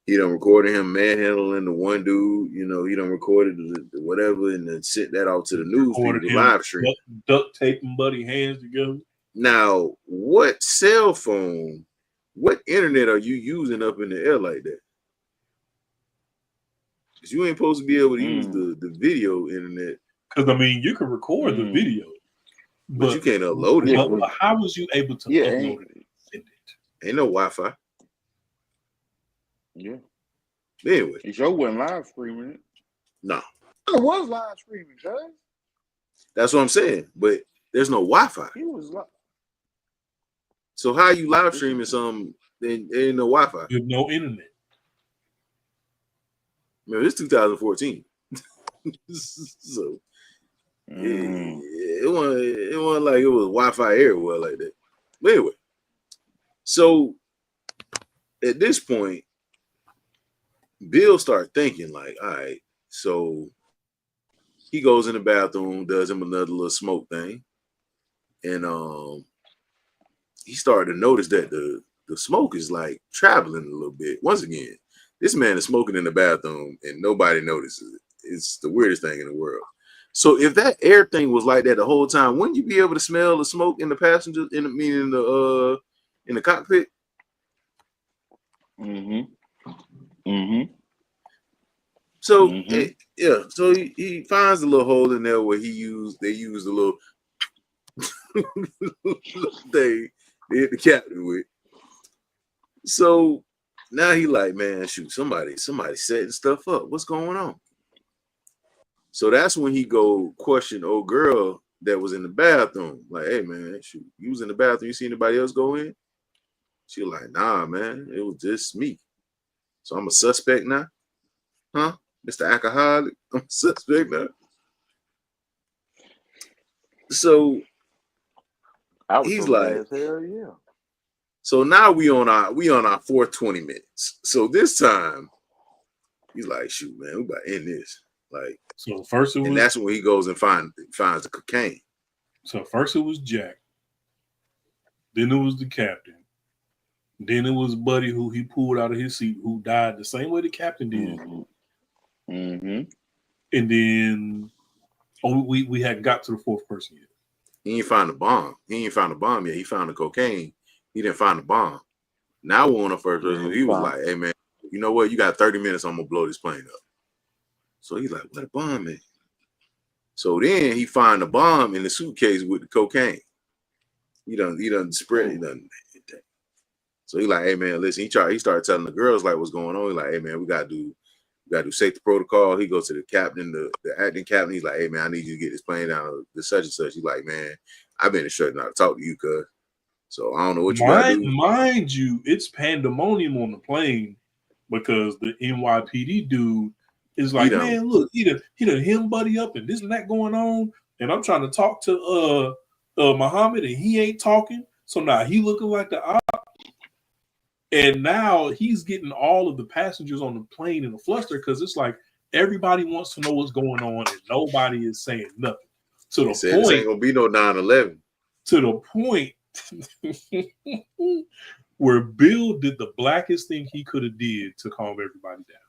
He done recorded him manhandling the one dude, you know, he done recorded whatever and then sent that out to the news people to live stream. Duct taping buddy hands together. Now, what cell phone, what internet are you using up in the air like that? Because you ain't supposed to be able to use the video internet. Because, I mean, you can record the video. But you can't upload it. But how was you able to upload it and send it? Ain't no Wi-Fi. Yeah. Anyway. The show wasn't live streaming it. No. It was live streaming, guys. That's what I'm saying. But there's no Wi-Fi. He was live. So how you live streaming something? Then there ain't no Wi-Fi. There's no internet. Man, it's 2014. So it wasn't like it was Wi-Fi everywhere like that. But anyway, so at this point, Bill started thinking like, all right, so he goes in the bathroom, does him another little smoke thing, and he started to notice that the smoke is like traveling a little bit. Once again, this man is smoking in the bathroom and nobody notices it. It's the weirdest thing in the world. So if that air thing was like that the whole time, wouldn't you be able to smell the smoke in the passengers in the cockpit? So so he finds a little hole in there where they used a little thing they hit the captain with. So now he like, man, shoot, somebody setting stuff up. What's going on? So that's when he go question old girl that was in the bathroom. Like, hey man, shoot, you was in the bathroom. You see anybody else go in? She like, nah, man, it was just me. So I'm a suspect now? Huh? Mr. Alcoholic? I'm a suspect now. So he's like, hell yeah. So now we on our fourth 20 minutes. So this time he's like, shoot, man, we about to end this. Like, so first and that's when he goes and finds the cocaine. So first it was Jack. Then it was the captain. Then it was Buddy, who he pulled out of his seat, who died the same way the captain did. And then we hadn't got to the fourth person yet. He ain't found the bomb. He ain't found the bomb yet. He found the cocaine. He didn't find the bomb. Now we're on the first person. He was like, hey man, you know what? You got 30 minutes. I'm gonna blow this plane up. So he's like, what a bomb is? So then he find the bomb in the suitcase with the cocaine. He done spread it. So he like, hey man, listen. He started telling the girls like what's going on. He like, hey man, we gotta do safety protocol. He goes to the captain, the acting captain. He's like, hey man, I need you to get this plane down to such and such. He's like, man, I've been instructed not to talk to you, cuz. So I don't know what you gotta do. Mind you, it's pandemonium on the plane because the NYPD dude is like, man, look, he done him Buddy up and this and that going on. And I'm trying to talk to Muhammad and he ain't talking. So now he looking like the op. And now he's getting all of the passengers on the plane in a fluster because it's like everybody wants to know what's going on and nobody is saying nothing. To the point, it ain't gonna be no 9/11. To the point where Bill did the blackest thing he could have did to calm everybody down.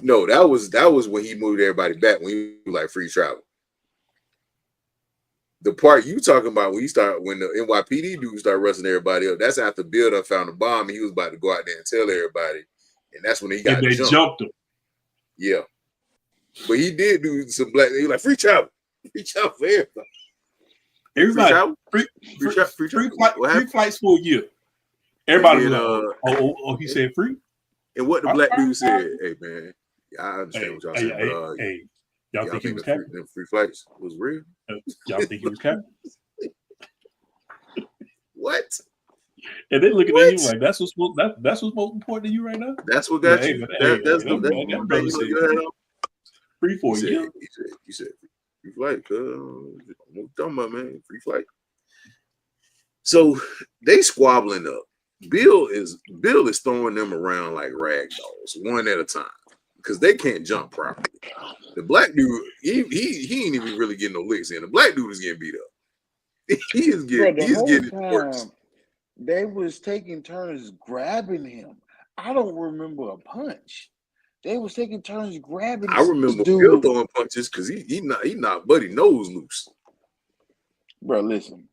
No, that was when he moved everybody back when he was like free travel. The part you talking about when the NYPD dude started arresting everybody up, that's after Bill done found the bomb and he was about to go out there and tell everybody, and that's when he got jumped him. Yeah, but he did do some black. He like free travel for everybody. Everybody free flights for a year. Everybody was like, he said free. And what the black dude said, hey man, I understand what y'all saying. Hey, y'all think he was capping? Them free flights was real? Y'all think he was capping? What? And they looking What? at him like that's what's most important to you right now. That's what got Hey, you. man, That's hey, the that thing brother you said know you had on. free for a He year. said free flight, cuz. What you talking about, man? Free flight. So they squabbling up. Bill is throwing them around like rag dolls, one at a time, because they can't jump properly. The black dude, he ain't even really getting no licks in. The black dude is getting beat up. He's Bro, the whole getting worse. time they was taking turns grabbing him. I don't remember a punch. They was taking turns grabbing. I remember this Bill dude. throwing punches because he knocked Buddy nose loose. Bro, listen.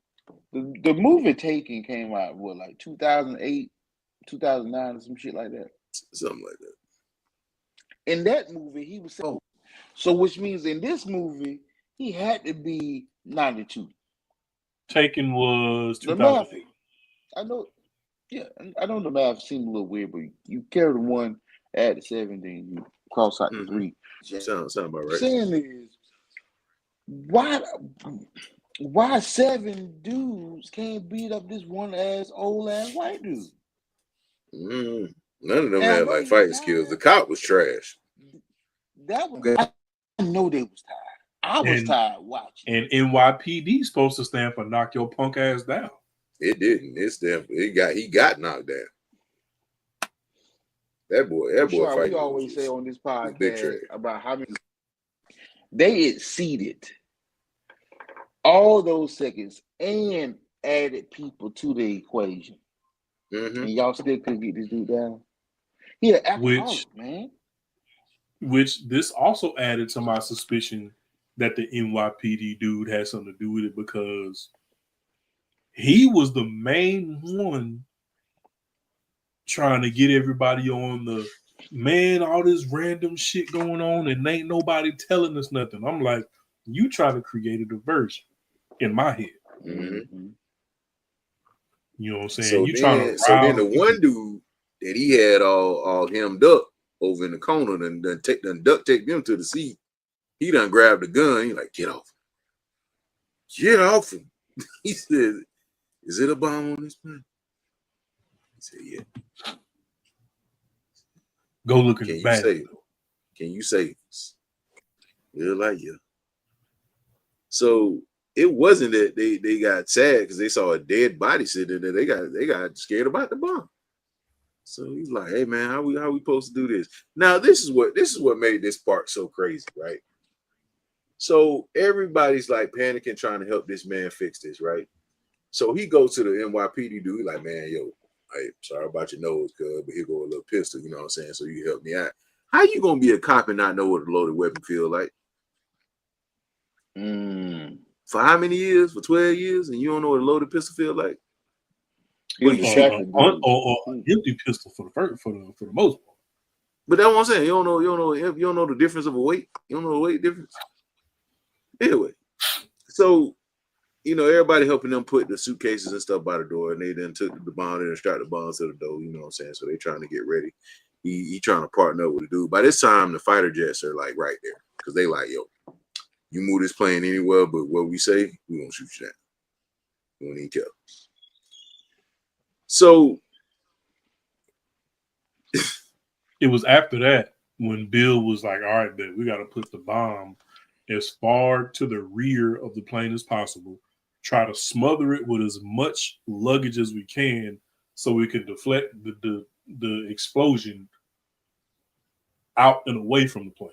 The movie Taken came out what, like 2008, 2009, or some shit like that. Something like that. In that movie, he was so, which means in this movie he had to be 92. Taken was The math, 2008. I know. Yeah, I know the math seemed a little weird, but you carry the one, add the 7, then you cross out the 3. Sound about right. Saying is, why 7 dudes can't beat up this one old ass white dude? None of them And I had know like he fighting was skills. The tired. cop was trash. That was, I know they was tired. I was tired watching. And NYPD supposed to stand for knock your punk ass down. It didn't. He got knocked down. That boy fighting. We always say on this big trash. podcast about how many they exceeded all those seconds and added people to the equation. And y'all still couldn't get this dude down. He an alcoholic, man. Which this also added to my suspicion that the NYPD dude had something to do with it, because he was the main one trying to get everybody on the man, all this random shit going on and ain't nobody telling us nothing. I'm like, you try to create a diversion in my head. Mm-hmm. You know what I'm saying? So then the one dude that he had all hemmed up over in the corner and done duct taped him to the seat. He done grabbed the gun. He like, get off. Get off him. He said, is it a bomb on this plane? He said, yeah. Go look at the back. Can you save us? They're like, yeah. So it wasn't that they got sad because they saw a dead body sitting there. They got scared about the bomb. So he's like, hey man, how we supposed to do this? Now this is what made this part so crazy, right? So everybody's like panicking, trying to help this man fix this, right? So he goes to the NYPD dude, he's like, man, yo, hey, sorry about your nose, cuz, but here go a little pistol, you know what I'm saying? So you help me out. How you gonna be a cop and not know what a loaded weapon feel like? For how many years? For 12 years, and you don't know what a loaded pistol feel like? Or an empty pistol for the most part. But that's what I'm saying. You don't know the difference of a weight. You don't know the weight difference. Anyway, so everybody helping them put the suitcases and stuff by the door, and they then took the bond and strapped the bonds to the door. You know what I'm saying? So they trying to get ready. He trying to partner up with the dude. By this time, the fighter jets are like right there because they like, yo, you move this plane anywhere, but what we say, we gonna shoot you down. We don't even care. So it was after that when Bill was like, all right, man, we got to put the bomb as far to the rear of the plane as possible, try to smother it with as much luggage as we can so we can deflect the explosion out and away from the plane.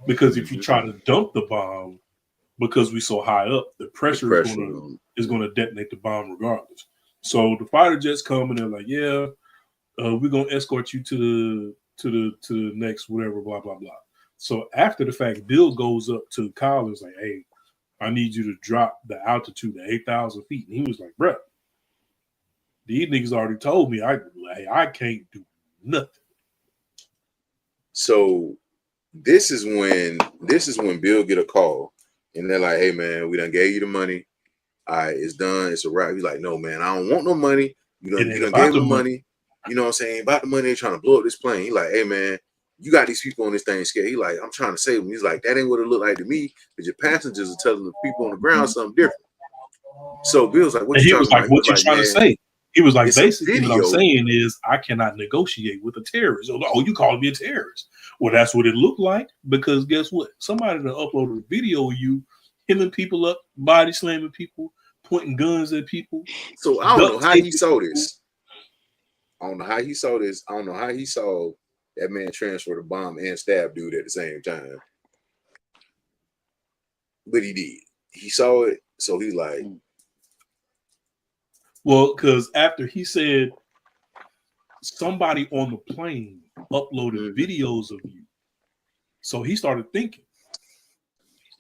Because if you try to dump the bomb, because we're so high up, the pressure is going to detonate the bomb regardless. So the fighter jets come and they're like, yeah, we're going to escort you to the next whatever, blah, blah, blah. So after the fact, Bill goes up to Kyle and is like, hey, I need you to drop the altitude to 8,000 feet. And he was like, bro, these niggas already told me I can't do nothing. So this is when Bill get a call and they're like, hey man, we done gave you the money. All right, it's done. It's a wrap. He's like, no, man, I don't want no money. You done gave the money. You know what I'm saying? About the money, they're trying to blow up this plane. He's like, hey man, you got these people on this thing scared. He's like, I'm trying to save them. He's like, that ain't what it look like to me, because your passengers are telling the people on the ground something different. So Bill's like, what you trying to say? What you trying to say? He was like, It's a basically, what I'm video. saying is, I cannot negotiate with a terrorist. Oh, you called me a terrorist? Well, that's what it looked like. Because guess what? Somebody that uploaded a video of you hemming people up, body slamming people, pointing guns at people. So I don't know duct how he taping saw people. this. I don't know how he saw this. I don't know how he saw that man transfer the bomb and stab dude at the same time. But he did. He saw it, so he's like, Well, because after he said somebody on the plane uploaded videos of you, so he started thinking.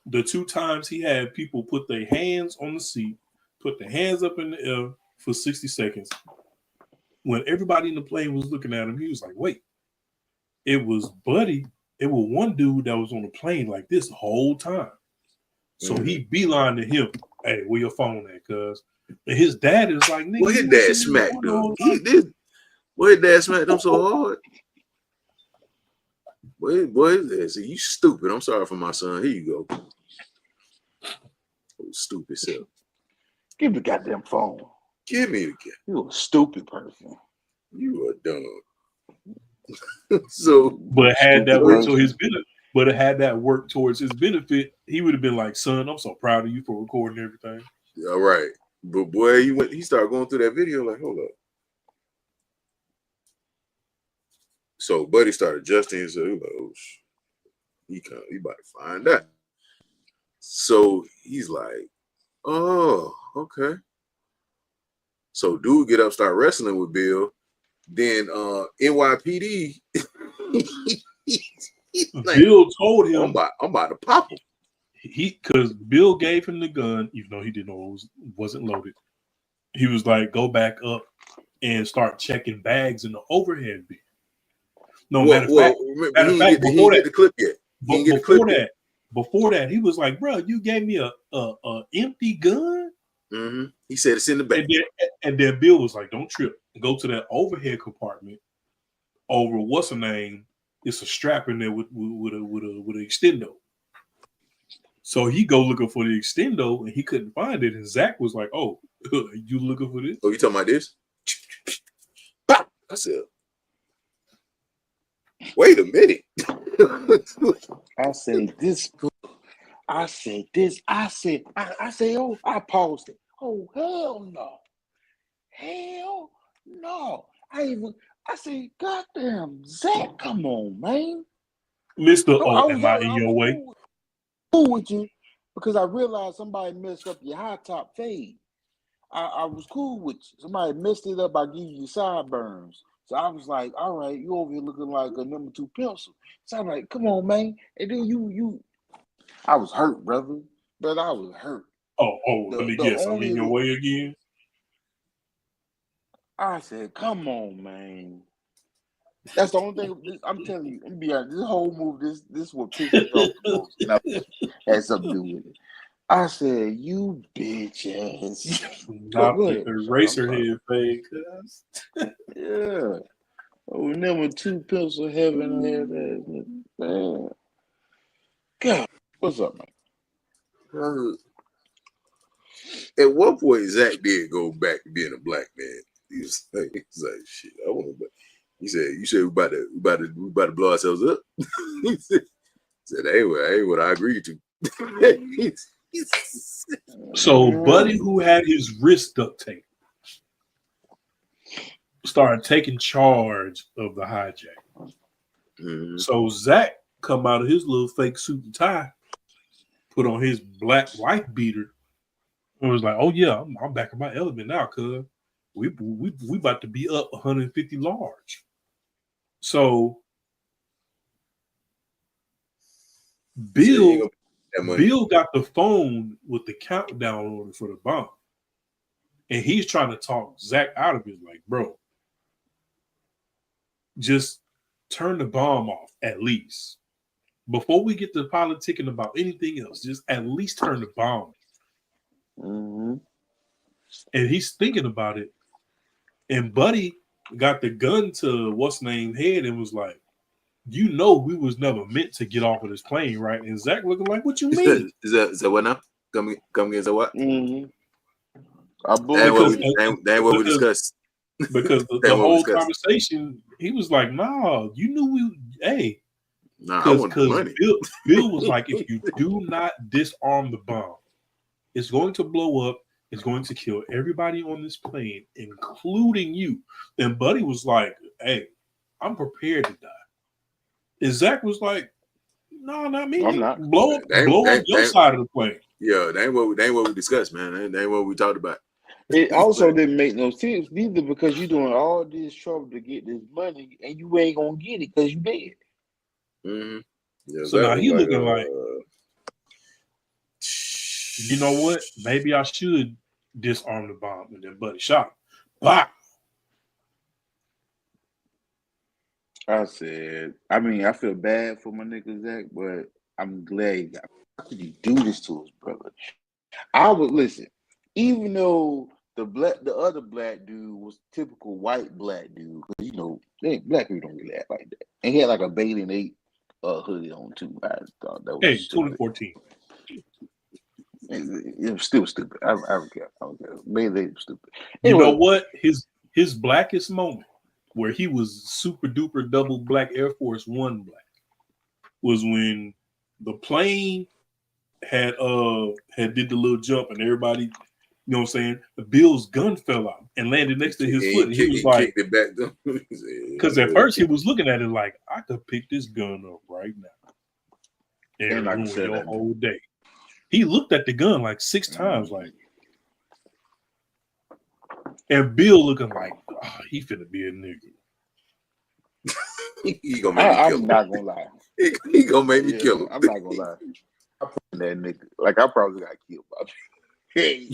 The 2 times he had people put their hands on the seat, put their hands up in the air for 60 seconds. When everybody in the plane was looking at him, he was like, wait, it was Buddy. It was one dude that was on the plane like this the whole time. So he beeline to him. Hey, where your phone at, cuz? And his dad is like, nigga, well, his dad smacked him. He did. Well, his dad smacked him so hard. Boy, see, you stupid. I'm sorry for my son. Here you go. Oh, stupid self. Give me the goddamn phone. Give me the cat. You a stupid person. You are dumb. So, but had that worked to his benefit, but it had that worked towards his benefit, he would have been like, son, I'm so proud of you for recording everything. All right. But boy, he started going through that video like, hold up. So Buddy started adjusting himself. He was like, oh, he about to find out. So he's like, oh, okay. So dude get up, start wrestling with Bill. Then NYPD, like, Bill told him, I'm about to pop him. Because Bill gave him the gun, even though he didn't know it wasn't loaded. He was like, go back up and start checking bags in the overhead bin. No, matter of fact, he didn't get the clip yet. Before that, he was like, bro, you gave me a empty gun? Mm-hmm. He said it's in the back. And then Bill was like, don't trip. Go to that overhead compartment over what's her name. It's a strap in there with an extendo. So he go looking for the extendo and he couldn't find it. And Zach was like, oh, you looking for this? Oh, you talking about this? I said, wait a minute. I said this. I said, oh, I paused it. Oh, hell no. Hell no. I said, goddamn, Zach, come on, man. Mr. Oh, am I in your way? Cool with you because I realized somebody messed up your high top fade. I was cool with you. Somebody messed it up by giving you sideburns. So I was like, all right, you over here looking like a number 2 pencil. So I'm like, come on, man. And then you I was hurt, brother. But I was hurt. Let me guess. I'm in your way again. I said, come on, man. That's the only thing I'm telling you. Let me be honest. This whole move, this is what pissed me off the most. And I had something to do with it. I said, you bitch ass. Not the eraser head fade. Yeah. Oh, number 2 pencil heaven head ass. Man. God, what's up, man? At one point, Zach did go back to being a black man. He was like shit, I want to. He said, "You said we about to blow ourselves up." He said, "Hey, what I agreed to." So, Buddy, who had his wrist duct tape, started taking charge of the hijack. Mm-hmm. So Zach come out of his little fake suit and tie, put on his black wife beater, and was like, "Oh yeah, I'm back in my element now, cuz we about to be up 150 large." So Bill got the phone with the countdown on it for the bomb, and he's trying to talk Zach out of it. Like, bro, just turn the bomb off at least. Before we get to politicking about anything else, just at least turn the bomb. Mm-hmm. And he's thinking about it. And Buddy got the gun to what's name head and was like, "You know, we was never meant to get off of this plane, right?" And Zach looking like, "What you mean?" Is that what now? Come again, so what? Mm-hmm. That ain't what we discussed. because the That what whole was cussing. conversation, he was like, "No, you knew we, hey." Nah, I want the Because money. Bill was like, if you do not disarm the bomb, it's going to blow up. It's going to kill everybody on this plane, including you. And Buddy was like, hey, I'm prepared to die. And Zach was like, no, not me. I'm not. Blow up They- your side of the plane. Yeah, that ain't what we discussed, man. That ain't what we talked about. It also didn't make no sense neither because you're doing all this trouble to get this money and you ain't gonna get it because you dead. Mm-hmm. Yeah, So now was he looking like, you you know what? Maybe I should disarm the bomb. And then Buddy shot him. Bah! I said, I mean, I feel bad for my nigga Zach, but I'm glad. How could you do this to his brother? I would listen, even though the other black dude was typical white black dude, because you know, black people don't really act like that. And he had like a Bailey 8 hoodie on too. I thought that was Hey, stupid. 2014. It was still stupid. I don't care. Bailey 8 was stupid. You Anyway, know what? His blackest moment, where he was super duper double black Air Force One black, was when the plane had did the little jump and everybody, you know what I'm saying? The Bill's gun fell out and landed next to his foot. And he was like, kicked it back though. because at first he was looking at it like, I could pick this gun up right now and And I can ruin say your that. whole day. He looked at the gun like 6 times, like, and Bill looking like, oh, he finna be a nigga. He gonna make me kill I'm him. not gonna lie. He gonna make me kill him. I'm not gonna lie. I put that nigga. Like I probably got killed by hey.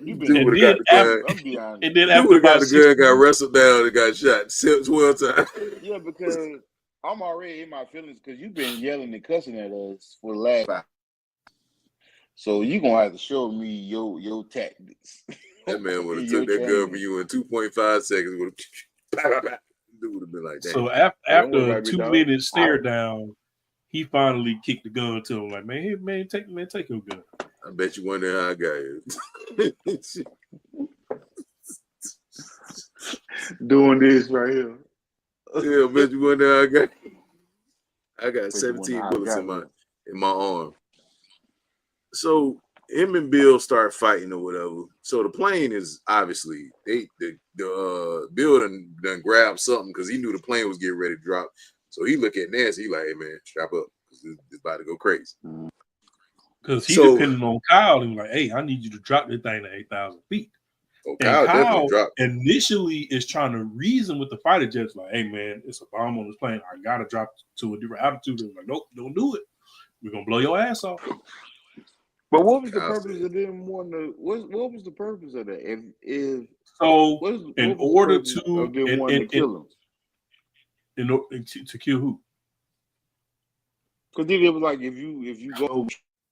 You been Dude would have got the gun. I'm be honest. And then Dude after would have got about the 6 gun, got wrestled down, and got shot 12 times. Yeah, because I'm already in my feelings because you've been yelling and cussing at us for the last 5. So you gonna have to show me your tactics. That man would have Your took that gun training. from you in 2.5 seconds. Would have dude would have been like that. So Don't after worry a about me, 2 dog. minute stare down, he finally kicked the gun to him. Like, man, take your gun. I bet you wonder how I got here. Doing this right here. Yeah, I bet you wonder how I got. I got Bet you 17 wonder how I bullets got in my arm. So him and Bill start fighting or whatever. So the plane is obviously Bill done grabbed something because he knew the plane was getting ready to drop. So he look at Nancy, he like, hey man, strap up because it's about to go crazy. Because he So- depended on Kyle. He was like, hey, I need you to drop this thing to 8,000 feet. Oh, And Kyle definitely Kyle dropped. initially is trying to reason with the fighter jets, like, hey man, it's a bomb on this plane. I gotta drop to a different altitude. They're like, nope, don't do it. We're gonna blow your ass off. But what was the Kyle purpose of them wanting to? What was the purpose of that? If So what is, in what was order the purpose to of them wanting to kill him? to kill who? Because then it was like if you go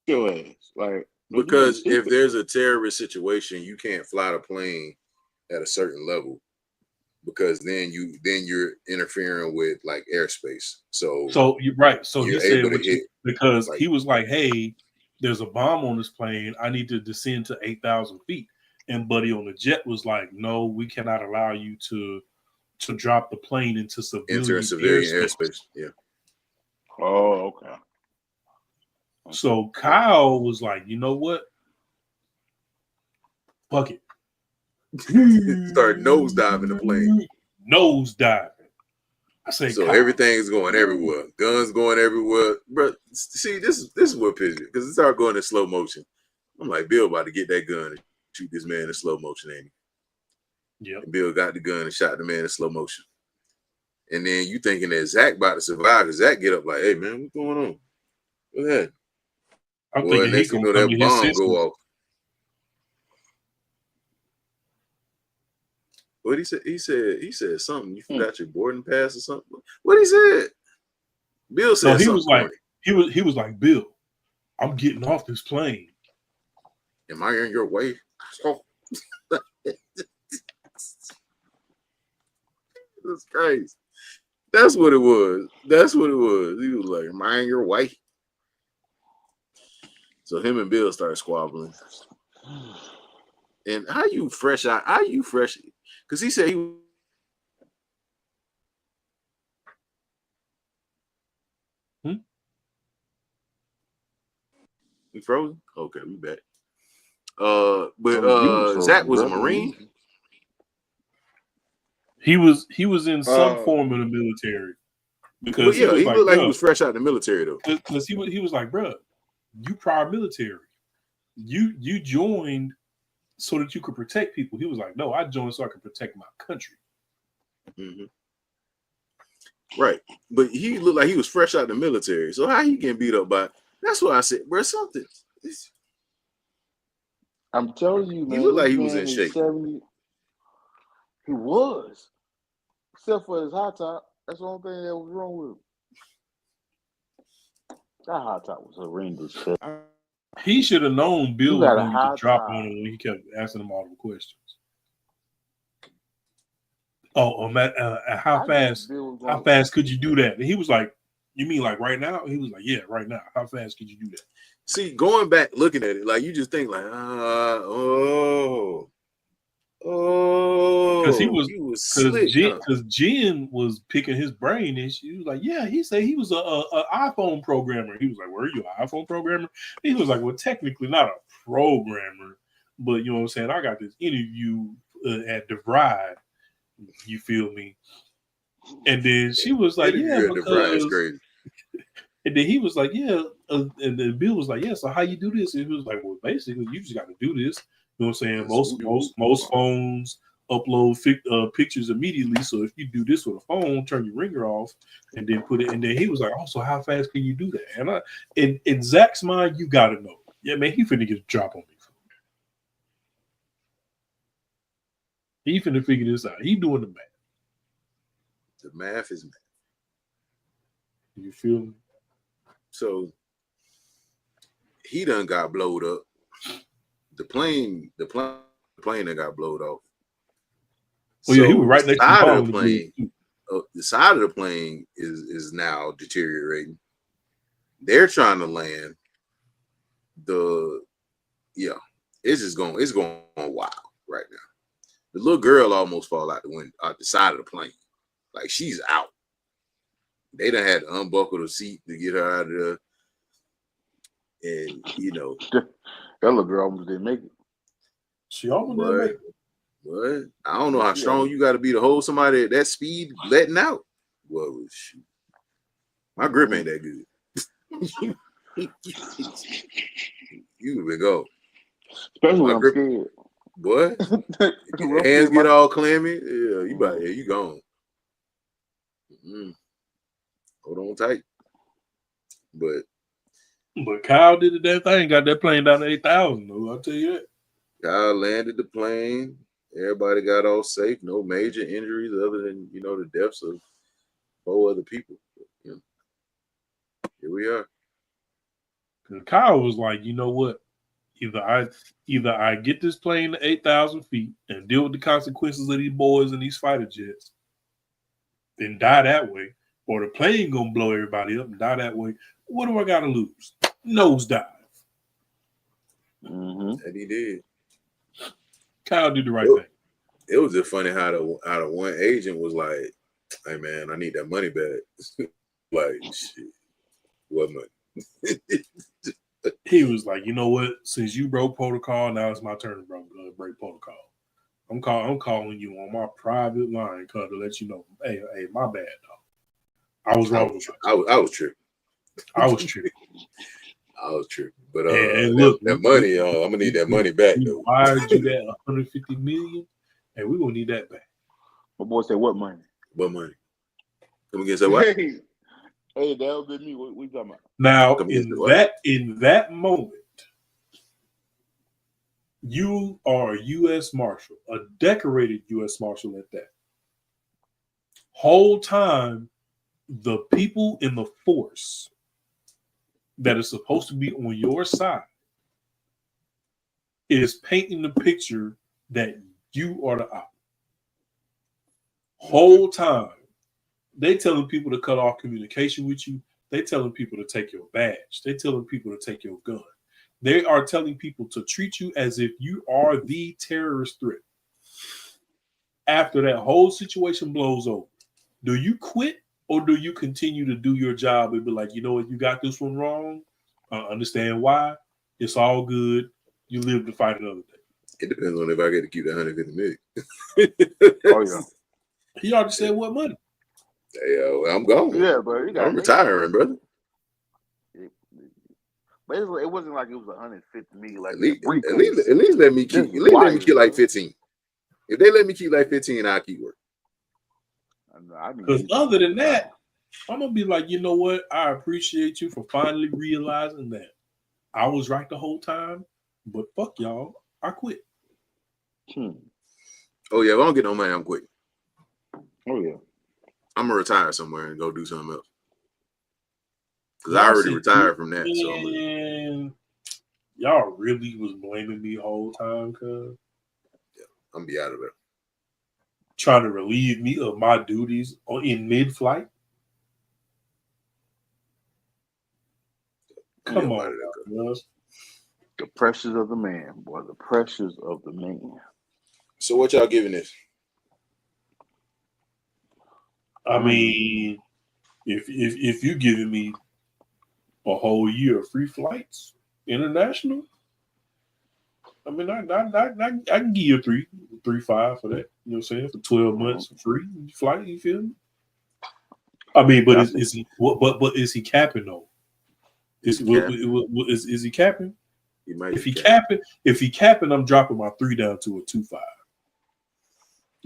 your ass like Because you if there's a terrorist situation, you can't fly the plane at a certain level because then you're interfering with like airspace. So you're right. So he you're said able to what you- hit, because like- he was like, hey, there's a bomb on this plane. I need to descend to 8,000 feet. And Buddy on the jet was like, no, we cannot allow you to drop the plane into enter civilian, civilian airspace. airspace. Yeah. Oh, okay. So Kyle was like, you know what? Fuck it. Start nosediving the plane. Nosediving. I say, So Kyle, everything's going everywhere. Guns going everywhere. Bro, see, this is what pisses me because it started going in slow motion. I'm like, Bill about to get that gun and shoot this man in slow motion, ain't he? Yep. And Bill got the gun and shot the man in slow motion. And then you thinking that Zach about to survive because Zach get up like, hey man, what's going on? Go ahead. I'm Boy, thinking he next thing gonna you know, come that to his bomb senses. go off. What he said? He said something. You forgot your boarding pass or something. What he said? Bill said So he something. was like, funny. he was like, Bill, I'm getting off this plane. Am I in your way? Oh. That's crazy. That's what it was. That's what it was. He was like, am I in your way? So him and Bill started squabbling. And how you fresh? Because Because he said he we frozen. Okay, we back. But Zach was a Marine. He was in some form of the military. Because he looked like he was fresh out of the military though. Because he was like, bro, you prior military. You joined so that you could protect people. He was like, no, I joined so I could protect my country. Mm-hmm. Right. But he looked like he was fresh out of the military. So how he getting beat up by? That's what I said, bro. Something. I'm telling you, man. He looked like he was in shape. 70, he was. Except for his hot top. That's the only thing that was wrong with him. That hot top was horrendous. He should have known Bill was going to drop top on him when he kept asking him all the questions. Oh, how fast could you do that? And he was like, you mean like right now? He was like, yeah, right now. How fast could you do that? See, going back, looking at it, like you just think like, because he was slick. Because Jen was picking his brain, and she was like, yeah, he said he was a iPhone programmer. He was like, were you an iPhone programmer? He was like, well, technically not a programmer, but you know what I'm saying? I got this interview at DeVry. You feel me? And then she was like, yeah, because... And then he was like, yeah. And then Bill was like, yeah, so how you do this? And he was like, well, basically, you just got to do this. You know what I'm saying? Most phones upload pictures immediately. So if you do this with a phone, turn your ringer off and then put it. And then he was like, oh, so how fast can you do that? And in Zach's mind, you got to know. Yeah, man, he finna get a drop on me. He finna figure this out. He doing the math. The math is math. You feel me? So he done got blowed up. The plane that got blowed off. Oh yeah, he was right next to the plane. The side of the plane is now deteriorating. They're trying to land. It's going wild right now. The little girl almost fall out the side of the plane. Like she's out. They done had to unbuckle the seat to get her out of there. And that little girl almost didn't make it. She almost didn't make it. What? I don't know how strong you got to be to hold somebody at that speed letting out. Well, shoot. My grip ain't that good. You would go. Especially when I'm scared. What? Your hands get all clammy. Yeah, you gone. Hold on tight. But Kyle did that thing, got that plane down to 8,000. I'll tell you that. Kyle landed the plane. Everybody got all safe. No major injuries other than the deaths of 4 other people. Here we are. Kyle was like, you know what? Either I get this plane to 8,000 feet and deal with the consequences of these boys and these fighter jets, then die that way, or the plane gonna blow everybody up and die that way. What do I gotta lose? Nosedive. Mm-hmm. And he did. Kyle did the right thing. It was just funny how the one agent was like, "Hey man, I need that money back." Like, shit, what money? He was like, you know what? Since you broke protocol, now it's my turn to break protocol. I'm calling you on my private line, cuz, to let you know, hey, my bad, dog. I was wrong. I was tripping. I was tripping. I was tripping. But and look, that money, I'm gonna need that money back. We wired you that $150 million, and we're gonna need that back. My boy said, "What money? What money? Come again, say what?" Hey, that was me. What you talking about? Now, in that moment, you are a U.S. Marshal, a decorated U.S. Marshal at that. Whole time, the people in the force that is supposed to be on your side is painting the picture that you are the op. Whole time, they telling people to cut off communication with you. They telling people to take your badge. They telling people to take your gun. They are telling people to treat you as if you are the terrorist threat. after that whole situation blows over, do you quit or do you continue to do your job and be like, you know what, you got this one wrong? I understand why. It's all good. You live to fight another day. It depends on if I get to keep the 150 million. Oh yeah. He already said what money. Well, I'm gone. Yeah, but you got I'm retiring, brother. But it wasn't like it was 150 million. Like At least let me keep. At least let me keep like 15. If they let me keep like 15, I'll keep working. Because other than that, I'm gonna be like, you know what? I appreciate you for finally realizing that I was right the whole time. But fuck y'all, I quit. Oh yeah, if I don't get no money, I'm quitting. Oh yeah. I'm gonna retire somewhere and go do something else. Because I already retired from that. Man, y'all really was blaming me the whole time, cuz. Yeah, I'm gonna be out of there. Trying to relieve me of my duties in mid-flight. Come on, cuz. The pressures of the man, boy. The pressures of the man. So what y'all giving this? I mean, if you giving me a whole year of free flights, international, I mean, I can give you a 3.5 for that. You know what I'm saying? For 12 months for free flight. You feel me? I mean, but is he? But is he capping though? Is he capping? He might. If he capping, I'm dropping my 3 down to a 2.5.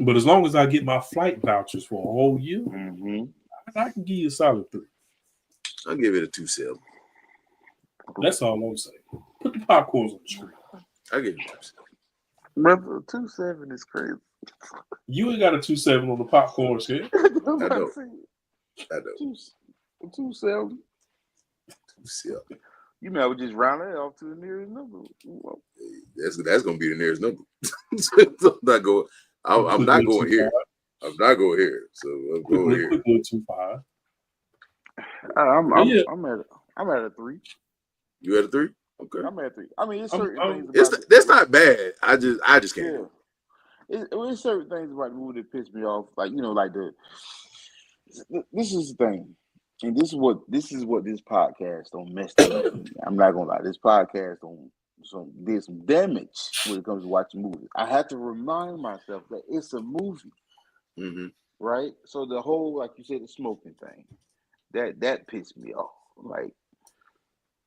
But as long as I get my flight vouchers for a whole year, I can give you a solid 3. I'll give it a 2.7. That's all I'm saying. Put the popcorns on the screen. I'll give it a 2.7. Brother, 2.7 is crazy. You ain't got a 2.7 on the popcorn scale. I know. 2.7. 2.7. You may have just round it off to the nearest number. That's gonna be the nearest number. I'm not going here. I'm not going here. So I'm going here. 2.5. I'm at a 3. You at a 3? Okay. I'm at 3. I mean, it's certain things. That's not bad. I just can't. Yeah. It's certain things about the movie that piss me off. Like, you know, like this is the thing. And this is what this podcast don't mess up. I'm not gonna lie. This podcast did some damage when it comes to watching movies. I have to remind myself that it's a movie, right? So the whole, like you said, the smoking thing, that pissed me off. Like,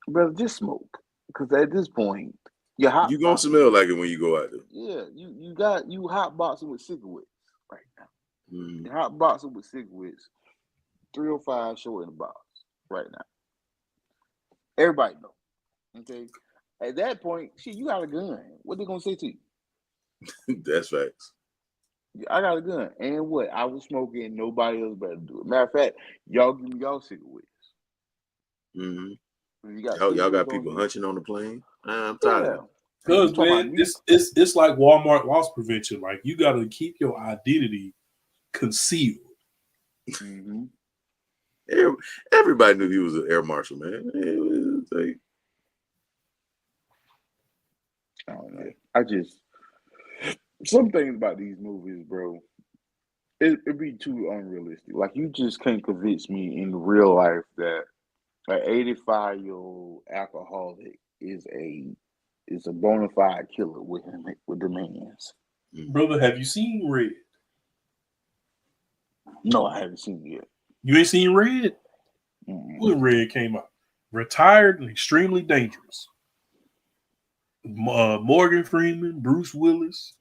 brother, just smoke, because at this point, you're hot. You gonna smell like it when you go out there. Yeah, you hot boxing with cigarettes right now. You're hot boxing with cigarettes. 305 short in the box right now. Everybody know. Okay. At that point, shit, you got a gun. What they gonna say to you? That's facts. I got a gun. And what? I was smoking, nobody else better do it. Matter of fact, y'all give me y'all cigarettes. Y'all got people hunching on the plane. I'm tired of it. Because man, it's like Walmart loss prevention. Like, you gotta keep your identity concealed. Everybody knew he was an air marshal, man. I don't know. Some things about these movies, bro, it'd be too unrealistic. Like, you just can't convince me in real life that an 85-year-old alcoholic is a bona fide killer with demands. Brother, have you seen Red? No, I haven't seen it yet. You ain't seen Red? When Red came out. Retired and Extremely Dangerous. Morgan Freeman, Bruce Willis.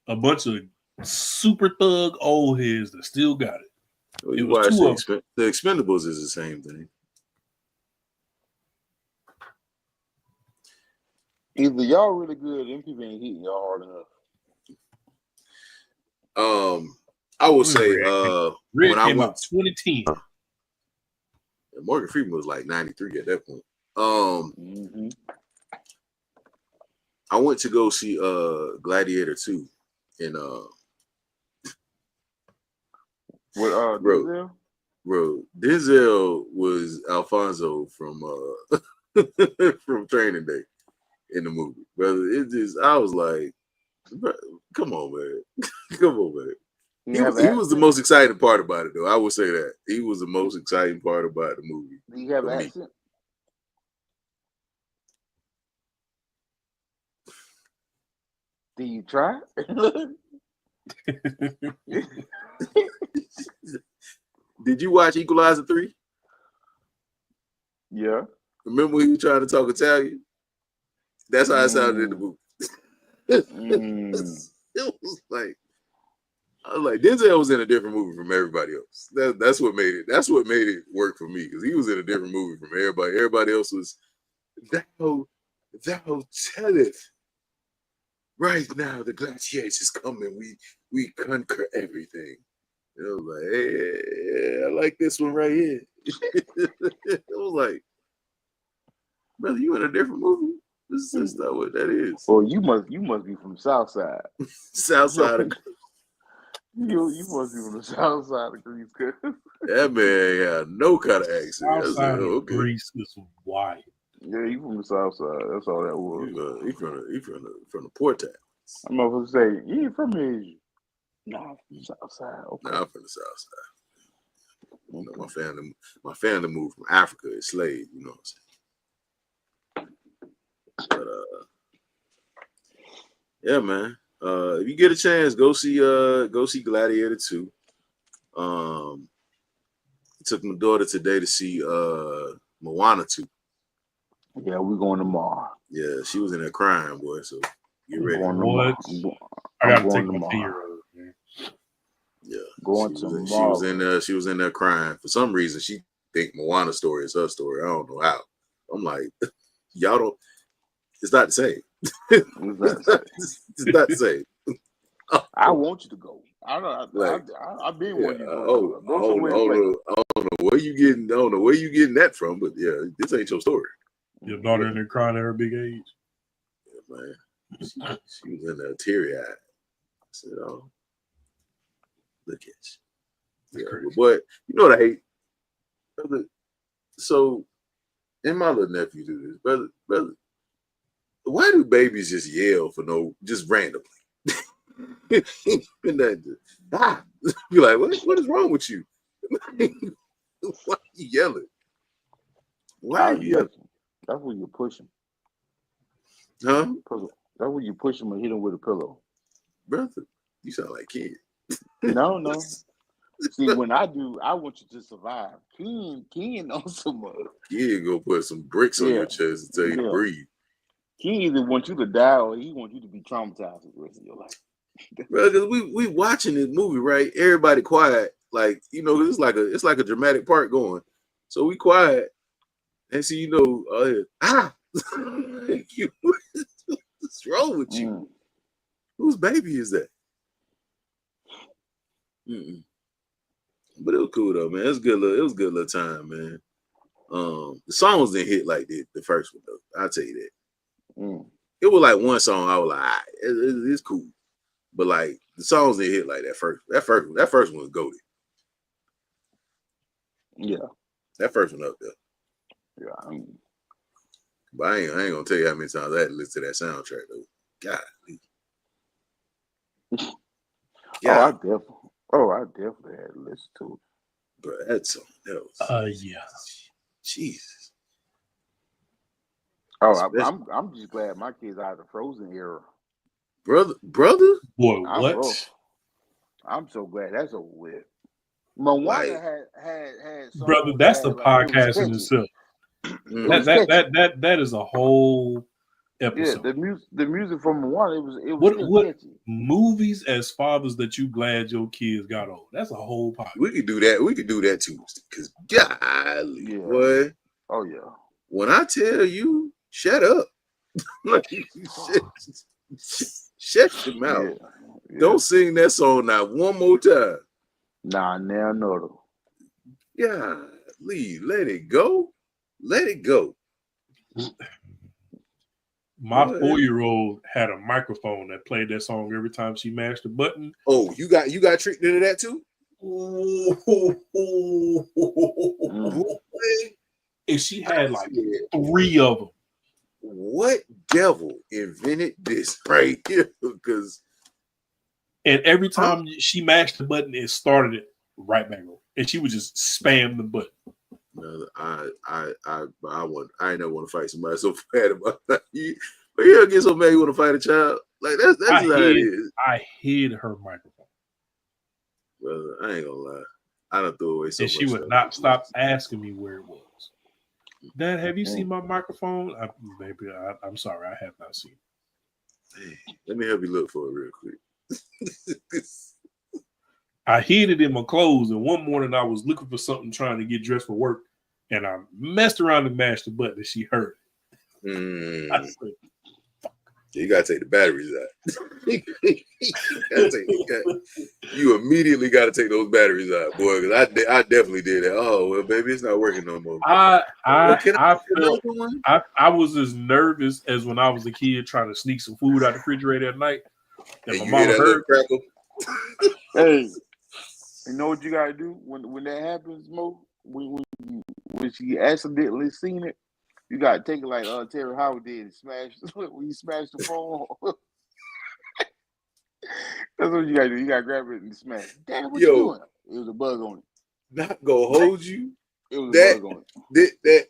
A bunch of super thug old heads that still got it. Well, you watch the Expendables is the same thing. Either y'all really good, them people ain't hitting y'all hard enough. I will say, Red when I came went out 2010. Morgan Freeman was like 93 at that point. I went to go see Gladiator 2 in Denzel? Bro, Denzel was Alfonso from from Training Day in the movie. Brother, I was like, Bro, come on, man. Come on, man. You He have was, an he was the accent? most exciting part about it, though. I would say that. He was the most exciting part about the movie. Do you have for an me. accent? Do you try? Did you watch Equalizer 3? Yeah. Remember when he was trying to talk Italian? That's how it sounded in the movie. Mm. It was like, I was like, Denzel was in a different movie from everybody else. That's what made it. That's what made it work for me, because he was in a different movie from everybody. Everybody else was, thou telleth. Right now, the glaciers is coming. We conquer everything. I was like, hey, I like this one right here. It was like, brother, you in a different movie? This is not what that is. Well, you must be from the South Side. South side of You must be from the South Side of Greece. that man had no kind of accent. I said, Outside oh, of okay. Greece is wild. Yeah, you from the South Side. That's all that was. He from the port town. I'm about to say, you ain't from Asia. Nah, I'm from the South Side. Okay. Nah, I'm from the South Side. You know, my family moved from Africa as slaves, you know what I'm saying? But yeah, man. If you get a chance, go see Gladiator 2. I took my daughter today to see Moana 2. Yeah, we're going tomorrow. Yeah, she was in there crying, boy. So get I'm ready. going What? tomorrow. I I'm gotta going take my tomorrow. 10-year-old, man. Yeah, Going she was tomorrow. in there. She was in there crying. For some reason, she think Moana's story is her story. I don't know how. I'm like, y'all don't. It's not the same. It's not the same. I want you to go. I've been Yeah, wanting you to go. Go somewhere to play. I don't know where you getting. I don't know where you getting that from. But yeah, this ain't your story. Your daughter in there crying at her big age. Yeah, man. She was in there teary eyed. I said, "Oh, look at you." Yeah, but you know what I hate? Brother, so, and my little nephew do this, brother. Why do babies just yell for just randomly? And that, you're like, what is wrong with you? Why are you yelling? Why are you yelling? That's when you push him. Huh? That's when you push him and hit him with a pillow. Brother, you sound like a kid. No. See, when I do, I want you to survive. Ken knows so much. Kid go put some bricks on your chest and tell you to breathe. He either wants you to die or he wants you to be traumatized for the rest of your life. Bro, because we watching this movie, right? Everybody quiet, like, you know, it's like a dramatic part going. So we quiet, and so, you know, what's wrong with you? Whose baby is that? But it was cool though, man. It was good a good little time, man. The songs didn't hit like the first one though. I'll tell you that. It was like one song I was like, it's cool. But like the songs didn't hit like that first one was goated. Yeah. That first one up there. Yeah. But I ain't gonna tell you how many times I had to listen to that soundtrack though. God. I definitely had to listen to it. Bro, that song, that was Yeah. Jesus. Oh, I'm just glad my kids out of the Frozen era. Brother? Boy, what? I'm so glad that's over with. Moana had brother, that's the podcast in itself. That is a whole episode. Yeah, the music from Moana, it was what catchy. Movies as fathers that you glad your kids got on. That's a whole podcast. We could do that. We could do that too. Because golly, boy. Oh yeah. When I tell you, shut up. Shut your mouth. Yeah. Don't sing that song now one more time. Nah, now another. Yeah, let it go. Let it go. My 4-year-old had a microphone that played that song every time she mashed the button. Oh, you got tricked into that too? And she had like 3 of them. what devil invented this right here? Because And every time she mashed the button, it started it right back over. And she would just spam the button. I ain't never want to fight somebody so bad about that. But you get so mad you want to fight a child. Like that's just how it is. I hid her microphone. Brother, I ain't gonna lie. I done threw away so And much she would stuff. not stop asking me where it was. Dad, have you seen my microphone? I'm sorry, I have not seen it. Hey, let me help you look for it real quick. I hid it in my clothes, and one morning I was looking for something trying to get dressed for work, and I messed around and mashed the button, and she heard it. I said, you gotta take the batteries out. You immediately gotta take those batteries out, boy. Because I definitely did that. Oh well, baby, it's not working no more. I Well, I was as nervous as when I was a kid trying to sneak some food out the refrigerator at night. And you my hear mama that heard. crackle? Hey, you know what you gotta do when that happens, Mo? When she accidentally seen it, you gotta take it like Terry Howard did and smash when you smash the phone. That's what you gotta do. You gotta grab it and smash. Dad, what you doing? It was a bug on it. Not gonna hold you. It was a bug on it.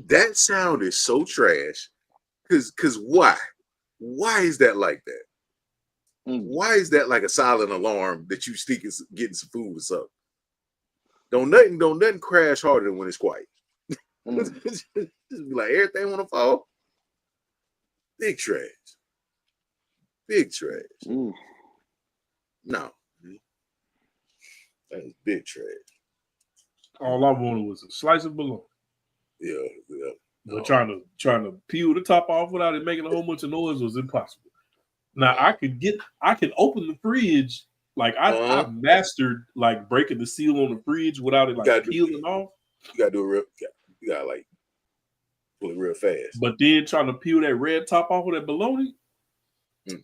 That sound is so trash. Cause why? Why is that like that? Why is that like a silent alarm that you stick is getting some food or something? Don't nothing crash harder than when it's quiet. Just be like everything want to fall. Big trash. Big trash. No. That is big trash. All I wanted was a slice of bologna. Yeah. But trying to peel the top off without it making a whole bunch of noise was impossible. Now I can open the fridge. Like I mastered like breaking the seal on the fridge without it like peeling off. You gotta do it real. You gotta like pull it real fast. But then trying to peel that red top off of that bologna, Ain't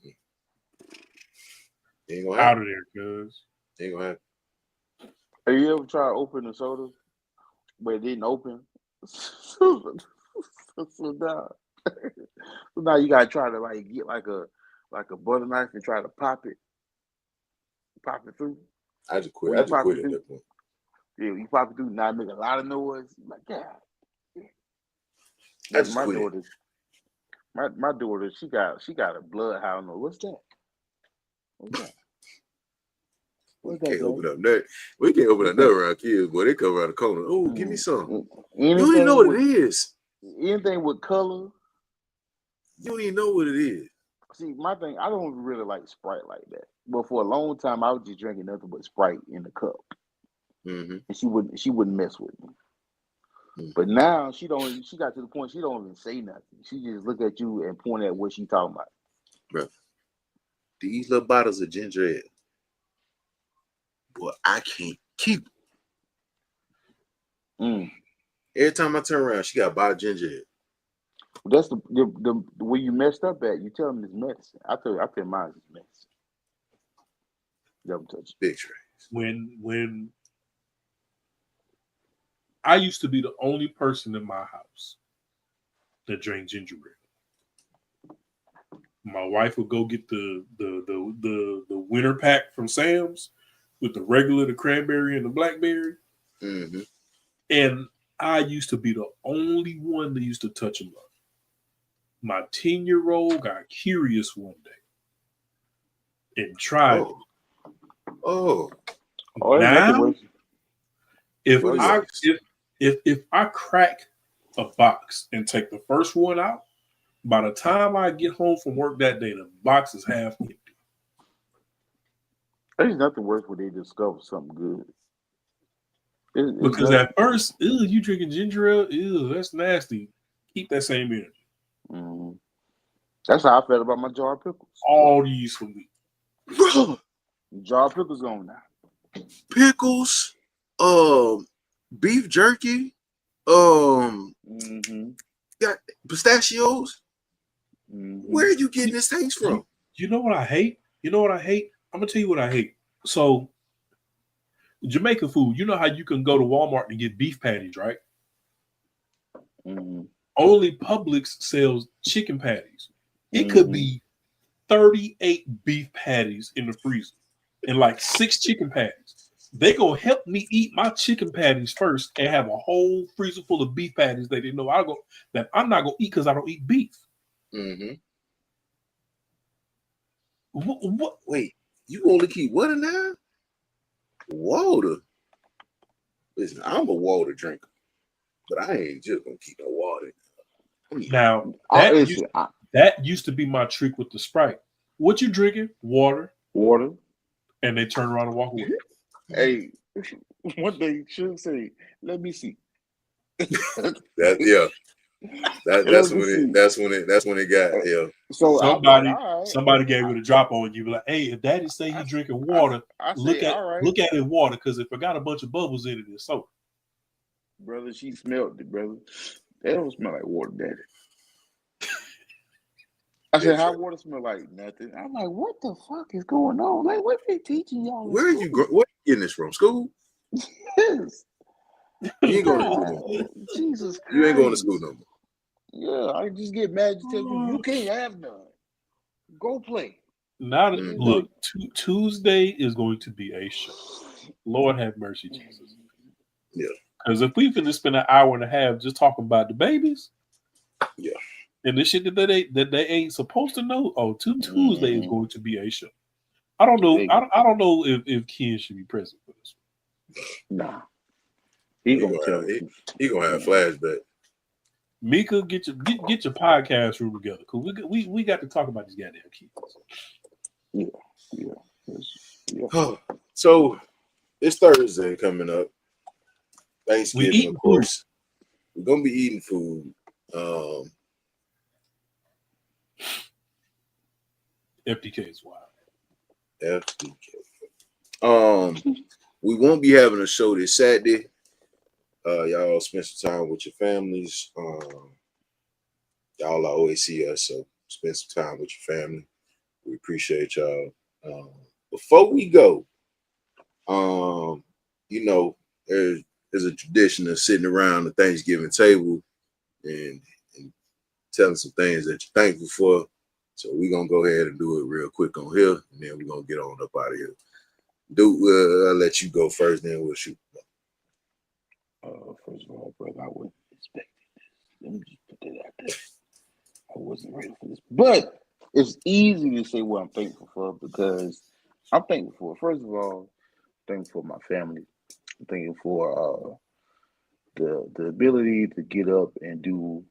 gonna happen. out of there, cuz. Ain't gonna happen. Have you ever tried to open the soda, but it didn't open? So now you gotta try to like get like a butter knife and try to pop it through. I just quit. I just quit at that point. Yeah, you pop it through, now it make a lot of noise. Like, God. I just my quit. daughter, my daughter, she got a bloodhound. What's that? What's that? We can't open up that. We can't open up that around kids, boy. They come around the corner. Oh, give me some. You don't even know what it is. Anything with color. You don't even know what it is. See, my thing, I don't really like Sprite like that. But for a long time, I was just drinking nothing but Sprite in the cup, and she wouldn't mess with me. But now she got to the point she don't even say nothing. She just look at you and point at what she talking about. Bro, these little bottles of ginger ale, boy, I can't keep it. Every time I turn around, she got a bottle of ginger ale. That's the where you messed up at. You tell them it's medicine. I tell mine is medicine. Double touch. Big trash. When I used to be the only person in my house that drank ginger ale. My wife would go get the winter pack from Sam's with the regular, the cranberry and the blackberry. And I used to be the only one that used to touch them up. My 10-year-old got curious one day and tried it. Now, if I crack a box and take the first one out, by the time I get home from work that day, the box is half empty. There's nothing worse when they discover something good. Because at first, you drinking ginger ale? Ew, that's nasty. Keep that same energy. That's how I felt about my jar of pickles. All these for me. Bro, jar of pickles on now. Pickles, beef jerky, got pistachios. Where are you getting this taste from? You know what I hate? I'm gonna tell you what I hate. So, Jamaican food. You know how you can go to Walmart and get beef patties, right? Mhm. Only Publix sells chicken patties. It could be 38 beef patties in the freezer and like 6 chicken patties. They gonna help me eat my chicken patties first and have a whole freezer full of beef patties that they know that I'm not gonna eat because I don't eat beef. Mm-hmm. What? Wait, you only keep what in there? Water. Listen, I'm a water drinker, but I ain't just gonna keep no water. Now that used to be my trick with the Sprite. What you drinking? Water. Water. And they turn around and walk away. Hey, one day she'll say, "Let me see." That's when it got So somebody gave it a drop on you. Be like, hey, if Daddy say he drinking water, look at his water because if it got a bunch of bubbles in it, it's soap. Brother, she smelled it, brother. That don't smell like water, Daddy. I said, how water smell like? Nothing. I'm like, what the fuck is going on? Like, what they teaching y'all? Where are you getting this from? School? Yes. You ain't going to school no more. Jesus Christ. You ain't going to school no more. Yeah, I just get mad to tell you, you can't have none. Go play. Now, look, Tuesday is going to be a show. Lord have mercy, Jesus. Yeah. Because if we finna spend an hour and a half just talking about the babies, yeah, and the shit that they ain't supposed to know, Tuesday is going to be a show. I don't know. I don't know if Ken should be present for this one. Nah, he gonna have flashback. Mika, get your podcast room together because we got to talk about these goddamn kids. Yeah. So it's Thursday coming up. Thanksgiving, of course. We're gonna be eating food. FDK is wild. FDK. We won't be having a show this Saturday. Y'all spend some time with your families. Y'all always see us, so spend some time with your family. We appreciate y'all. Before we go, there's a tradition of sitting around the Thanksgiving table and telling some things that you're thankful for. So we're gonna go ahead and do it real quick on here, and then we're gonna get on up out of here. I'll let you go first, then we'll shoot. First of all, brother, I wasn't expecting this. Let me just put that out there. I wasn't ready for this. But it's easy to say what I'm thankful for because I'm thankful for, first of all, thankful for my family. I'm thankful for the ability to get up and do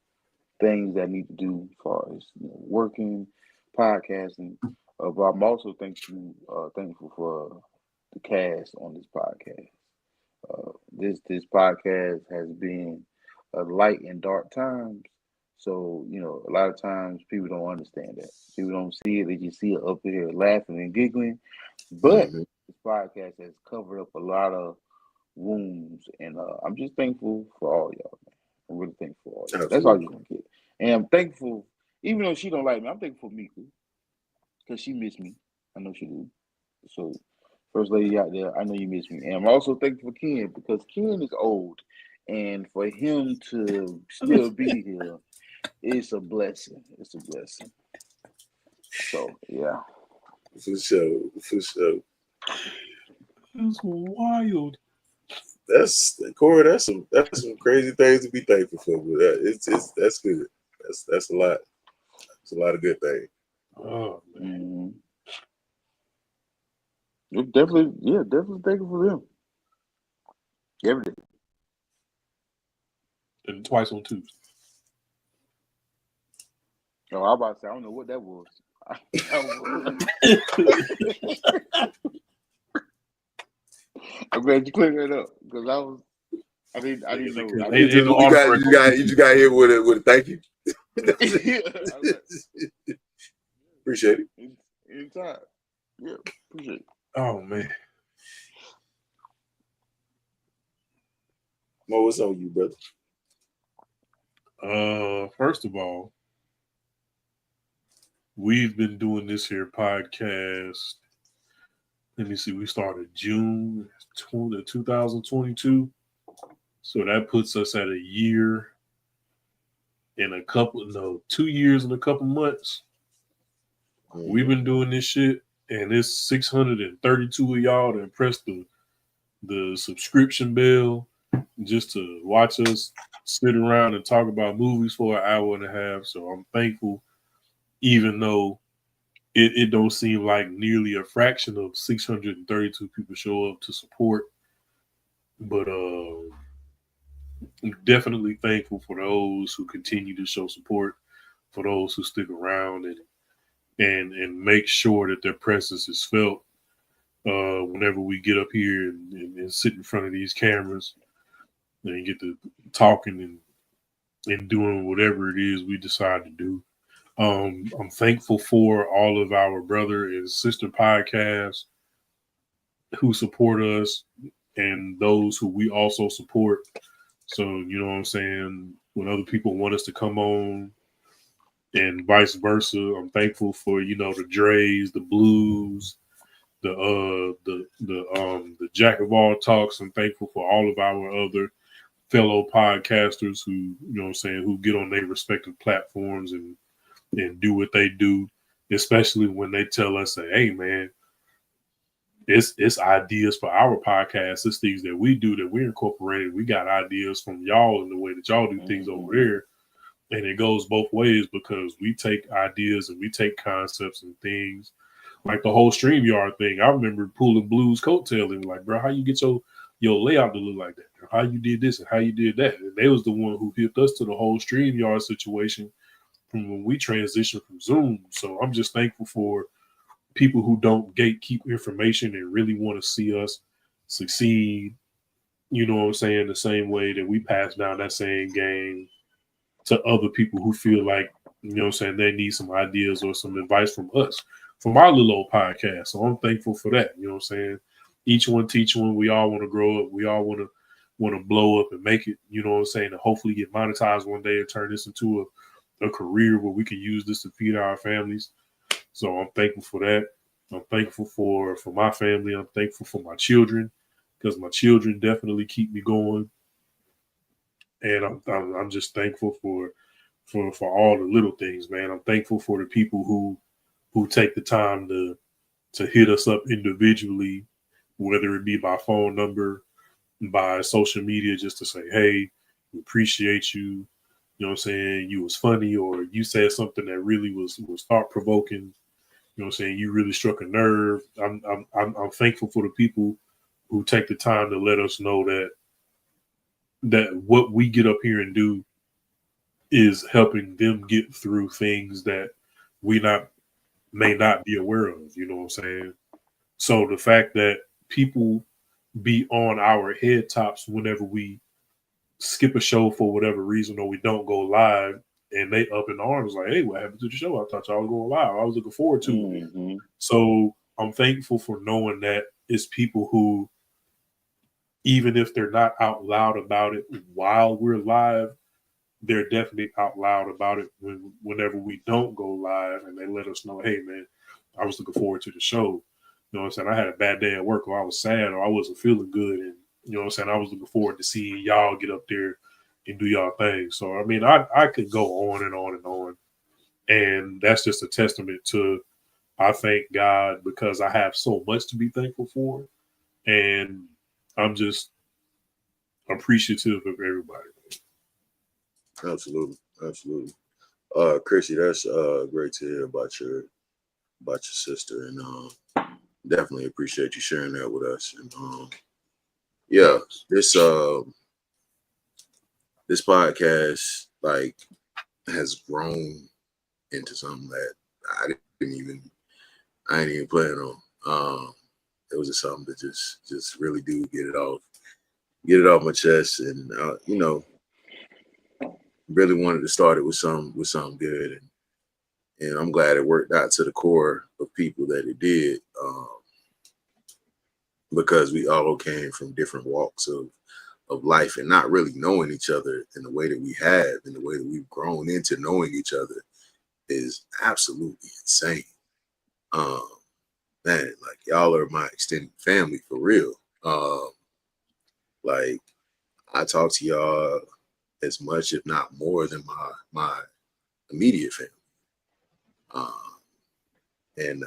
things that I need to do as far as working, podcasting. But I'm also thankful for the cast on this podcast. This podcast has been a light in dark times. So, a lot of times people don't understand that. People don't see it. They just see it up here laughing and giggling. But this podcast has covered up a lot of wounds. And I'm just thankful for all y'all, man. I'm really thankful for all y'all. That's all you're going to get. And I'm thankful, even though she don't like me, I'm thankful for Mika. Because she missed me. I know she do. So, First Lady out there, I know you miss me. And I'm also thankful for Ken because Ken is old. And for him to still be here, it's a blessing. It's a blessing. So, yeah. For sure. It's wild. Corey. That's some crazy things to be thankful for. But that's good. That's a lot. It's a lot of good things. Oh man. Definitely thankful for them. Every day. And twice on Tuesday. Oh, I was about to say, I don't know what that was. I'm glad you cleared that up because I didn't know. You just got here with a thank you. Appreciate it. Anytime. Yeah, appreciate it. Oh man. Mo, what's on you, brother? First of all, we've been doing this here podcast. Let me see. We started June 2022. So that puts us at a year in 2 years and a couple months. We've been doing this shit, and it's 632 of y'all to press the subscription bell just to watch us sit around and talk about movies for an hour and a half. So I'm thankful, even though it don't seem like nearly a fraction of 632 people show up to support. But I'm definitely thankful for those who continue to show support, for those who stick around and make sure that their presence is felt whenever we get up here and sit in front of these cameras and get to talking and doing whatever it is we decide to do. I'm thankful for all of our brother and sister podcasts who support us and those who we also support. So, you know what I'm saying? When other people want us to come on and vice versa, I'm thankful for, the Dre's, the Blues, the Jack of all talks. I'm thankful for all of our other fellow podcasters who, who get on their respective platforms and do what they do, especially when they tell us, say, hey man, it's ideas for our podcast. It's things that we do that we incorporated. We got ideas from y'all in the way that y'all do things over there. And it goes both ways because we take ideas and we take concepts and things like the whole StreamYard thing. I remember pulling Blues coattail and like, bro, how you get your layout to look like that? How you did this and how you did that? And they was the one who hipped us to the whole StreamYard situation from when we transitioned from Zoom. So I'm just thankful for people who don't gatekeep information and really want to see us succeed. You know what I'm saying? The same way that we pass down that same game to other people who feel like, they need some ideas or some advice from us, from our little old podcast. So I'm thankful for that. You know what I'm saying? Each one teach one. We all want to grow up. We all want to blow up and make it, you know what I'm saying, and hopefully get monetized one day and turn this into a career where we can use this to feed our families. So I'm thankful for that. I'm thankful for my family. I'm thankful for my children because my children definitely keep me going. And I'm just thankful for all the little things, man. I'm thankful for the people who take the time to hit us up individually, whether it be by phone number, by social media, just to say, hey, we appreciate you. You know what I'm saying? You was funny, or you said something that really was thought provoking. You know what I'm saying? You really struck a nerve. I'm thankful for the people who take the time to let us know that what we get up here and do is helping them get through things that we may not be aware of. You know what I'm saying? So the fact that people be on our head tops whenever we skip a show for whatever reason, or we don't go live, and they up in arms like, hey, what happened to the show? I thought y'all was going live. I was looking forward to it. So I'm thankful for knowing that it's people who, even if they're not out loud about it while we're live, they're definitely out loud about it whenever we don't go live, and they let us know, hey man, I was looking forward to the show. You know what I'm saying? I had a bad day at work, or I was sad, or I wasn't feeling good, and you know what I'm saying, I was looking forward to seeing y'all get up there and do y'all thing. So I mean, I could go on and on and on, and that's just a testament to, I thank God because I have so much to be thankful for, and I'm just appreciative of everybody. Absolutely. Chrissy, that's great to hear about your sister, and definitely appreciate you sharing that with us. And yeah, this podcast like has grown into something that I ain't even plan on. It was just something to just really do get it off my chest, and really wanted to start it with something good, and I'm glad it worked out to the core of people that it did, because we all came from different walks of life, and not really knowing each other in the way that we have, in the way that we've grown into knowing each other, is absolutely insane. Man, like y'all are my extended family for real. Like I talk to y'all as much, if not more, than my immediate family. And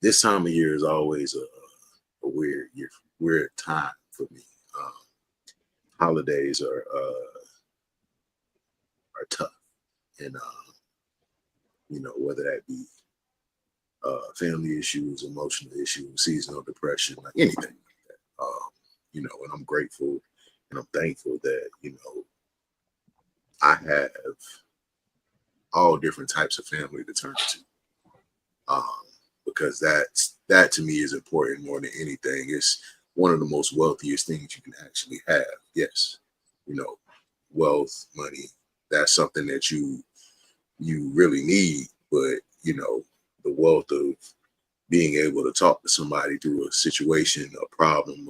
this time of year is always a weird time for me. Holidays are tough, and whether that be family issues, emotional issues, seasonal depression, like anything like that. And I'm grateful and I'm thankful that I have all different types of family to turn to, because that to me is important more than anything. It's one of the most wealthiest things you can actually have. Yes, wealth, money, that's something that you really need, but the wealth of being able to talk to somebody through a situation, a problem,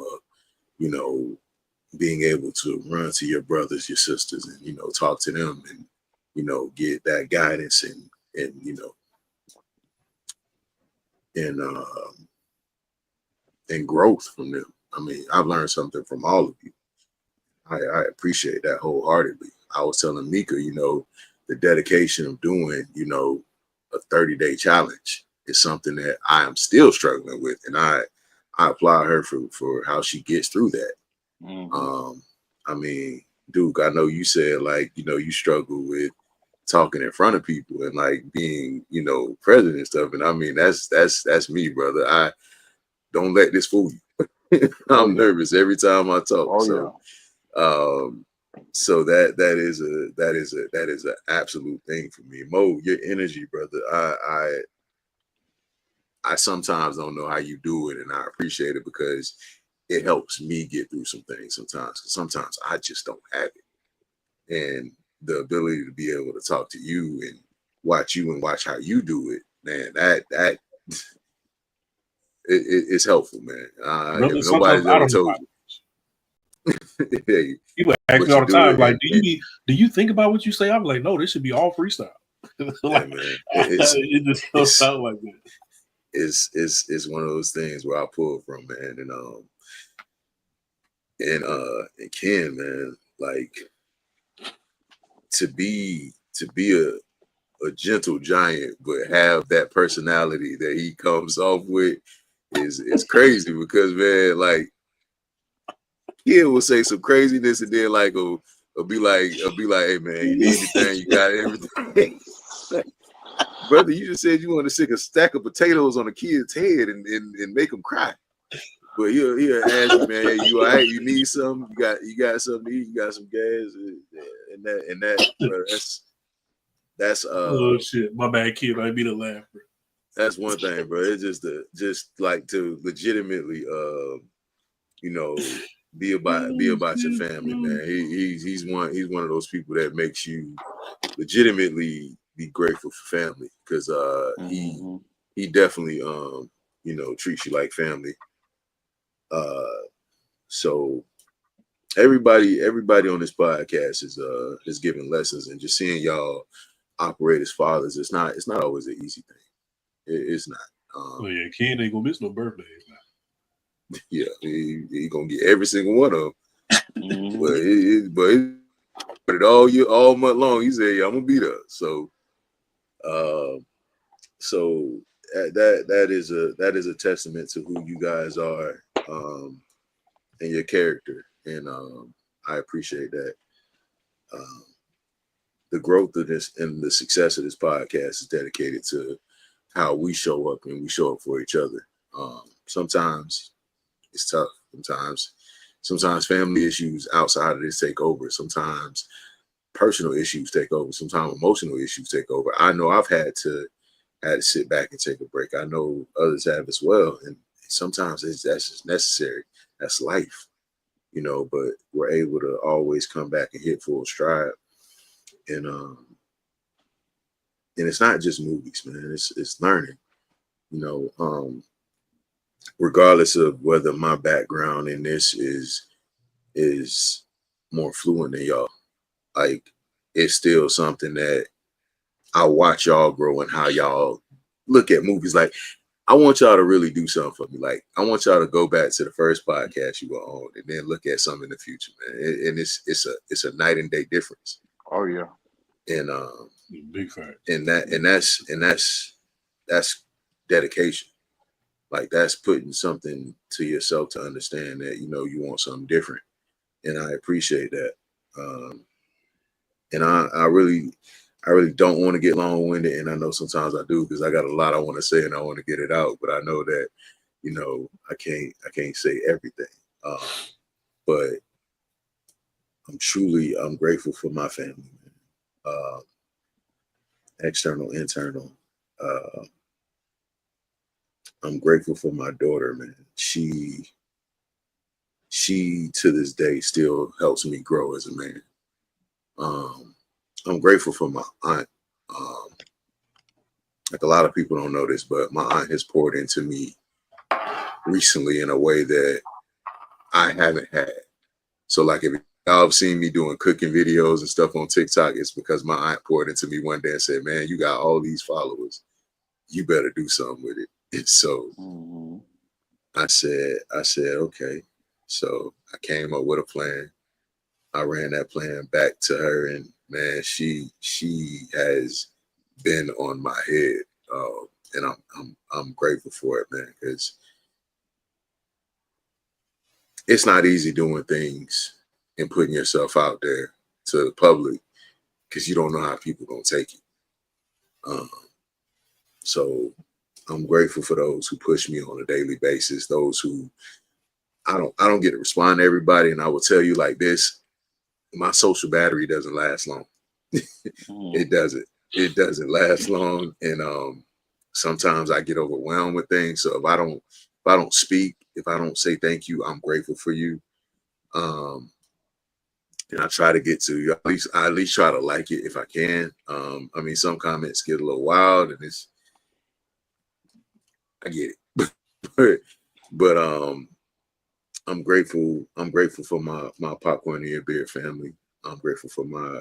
being able to run to your brothers, your sisters, and talk to them, and get that guidance and growth from them. I mean, I've learned something from all of you. I appreciate that wholeheartedly. I was telling Mika, the dedication of doing, a 30-day challenge is something that I am still struggling with, and I applaud her for how she gets through that. Mm-hmm. I mean, Duke, I know you said you struggle with talking in front of people and like being, president and stuff. And I mean, that's me, brother. I don't let this fool you. I'm nervous every time I talk. So that is an absolute thing for me. Mo, your energy, brother. I sometimes don't know how you do it, and I appreciate it because it helps me get through some things sometimes. Because sometimes I just don't have it, and the ability to be able to talk to you and watch how you do it, man. That it's helpful, man. If nobody's ever told you, hey, people ask me all the time, like, do you think about what you say? I'm like, no, this should be all freestyle. Like, yeah, man. It just don't sound like that. It's one of those things where I pull from, man, and Ken, man, like to be a gentle giant, but have that personality that he comes off with is crazy because, man, like he will say some craziness and then like will be like, hey man, you need anything, you got everything. Brother, you just said you want to stick a stack of potatoes on a kid's head and make him cry. But he'll ask you, man, hey, you all right? You need something? You got something to eat? You got some gas? And that, bro, that's oh shit, my bad, kid. I be the laugher. That's one thing, bro. It's just like to legitimately, be about your family, man. He's one of those people that makes you legitimately be grateful for family because he definitely treats you like family. So everybody on this podcast is giving lessons, and just seeing y'all operate as fathers, it's not always an easy thing. It's not. Oh yeah, Ken ain't gonna miss no birthdays now. Yeah, he gonna get every single one of them. But it all month long, he said, "Yeah, I'm gonna be there." So, that is a testament to who you guys are, and your character, and I appreciate that. The growth of this and the success of this podcast is dedicated to how we show up and we show up for each other. Sometimes it's tough. Sometimes family issues outside of this take over. Sometimes personal issues take over. Sometimes emotional issues take over. I know I've had to sit back and take a break. I know others have as well. And sometimes that's just necessary. That's life, but we're able to always come back and hit full stride. And it's not just movies, man. It's learning, regardless of whether my background in this is more fluent than y'all. Like, it's still something that I watch y'all grow and how y'all look at movies. Like, I want y'all to really do something for me. Like, I want y'all to go back to the first podcast you were on, and then look at something in the future, man. And it's a night and day difference. Oh yeah. And Big fact. and that's dedication. Like, that's putting something to yourself to understand that, you know, you want something different. And I appreciate that. And I really don't want to get long-winded, and I know sometimes I do, because I got a lot I want to say and I want to get it out. But I know that, you know, I can't say everything. But I'm grateful for my family, man. External, internal. I'm grateful for my daughter, man. She to this day still helps me grow as a man. I'm grateful for my aunt. Like, a lot of people don't know this, but my aunt has poured into me recently in a way that I haven't had. So, like, if y'all have seen me doing cooking videos and stuff on TikTok, it's because my aunt poured into me one day and said, "Man, you got all these followers. You better do something with it." And so I said, okay. So I came up with a plan. I ran that plan back to her, and man, she has been on my head, and I'm grateful for it, man, because it's not easy doing things and putting yourself out there to the public, because you don't know how people gonna take it. So I'm grateful for those who push me on a daily basis. Those who I don't get to respond to everybody, and I will tell you like this: my social battery doesn't last long. It doesn't last long, and sometimes I get overwhelmed with things. So if I don't speak, if I don't say thank you, I'm grateful for you. And I try to get to you. I at least try to like it if I can. I mean, some comments get a little wild, and I get it. but I'm grateful. I'm grateful for my Popcorn Ear Beer family. I'm grateful for my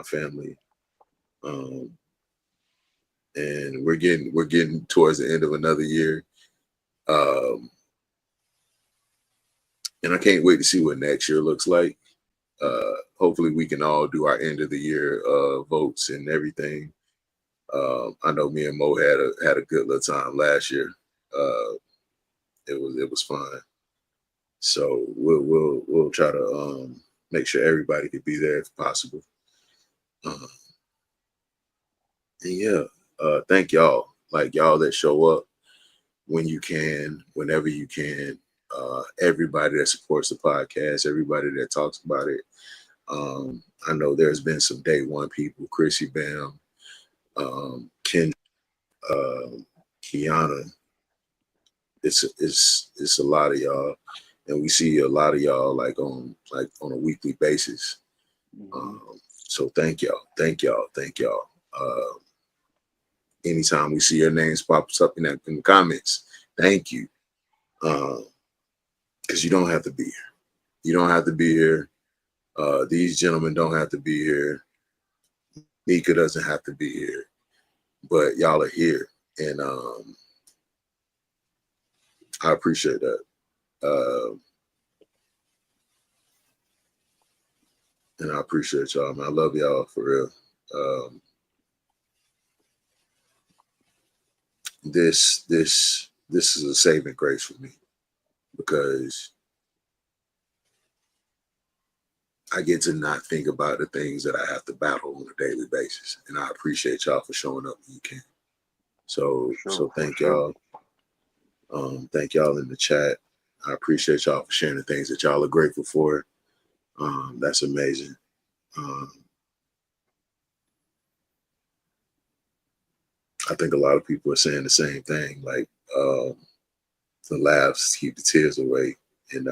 family. And we're getting towards the end of another year. And I can't wait to see what next year looks like. Hopefully we can all do our end of the year votes and everything. I know me and Mo had a good little time last year. It was fun. So we'll try to make sure everybody could be there if possible. And yeah, thank y'all. Like, y'all that show up when you can, whenever you can. Everybody that supports the podcast, everybody that talks about it. I know there's been some day one people: Chrissy Bam, Ken, Kiana. It's a lot of y'all, and we see a lot of y'all like on a weekly basis. So thank y'all. Anytime we see your names pops up in the comments, thank you. Because you don't have to be here. You don't have to be here. These gentlemen don't have to be here. Mika doesn't have to be here. But y'all are here. And I appreciate that. And I appreciate y'all, man. I love y'all for real. This is a saving grace for me, because I get to not think about the things that I have to battle on a daily basis. And I appreciate y'all for showing up when you can. So thank y'all. Thank y'all in the chat. I appreciate y'all for sharing the things that y'all are grateful for. That's amazing. I think a lot of people are saying the same thing, like the laughs keep the tears away, and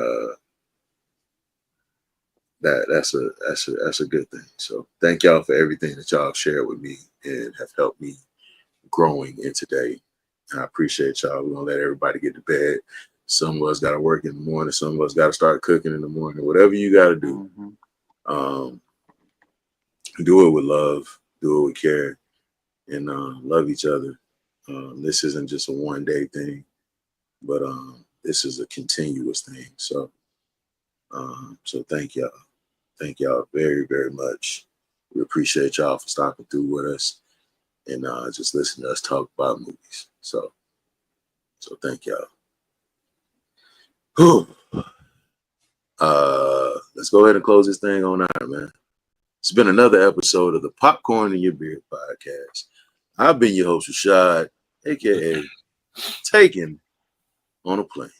that's a good thing. So thank y'all for everything that y'all have shared with me and have helped me growing in today. I appreciate y'all. We're gonna let everybody get to bed. Some of us gotta work in the morning, some of us gotta start cooking in the morning. Whatever you gotta do, do it with love, do it with care, and love each other. This isn't just a one-day thing, but this is a continuous thing. So, so thank y'all very, very much. We appreciate y'all for stopping through with us and just listening to us talk about movies. So thank y'all. Whew. Let's go ahead and close this thing on out, man. It's been another episode of the Popcorn in Your Beard podcast. I've been your host, Rashad, aka Taken on a Plane.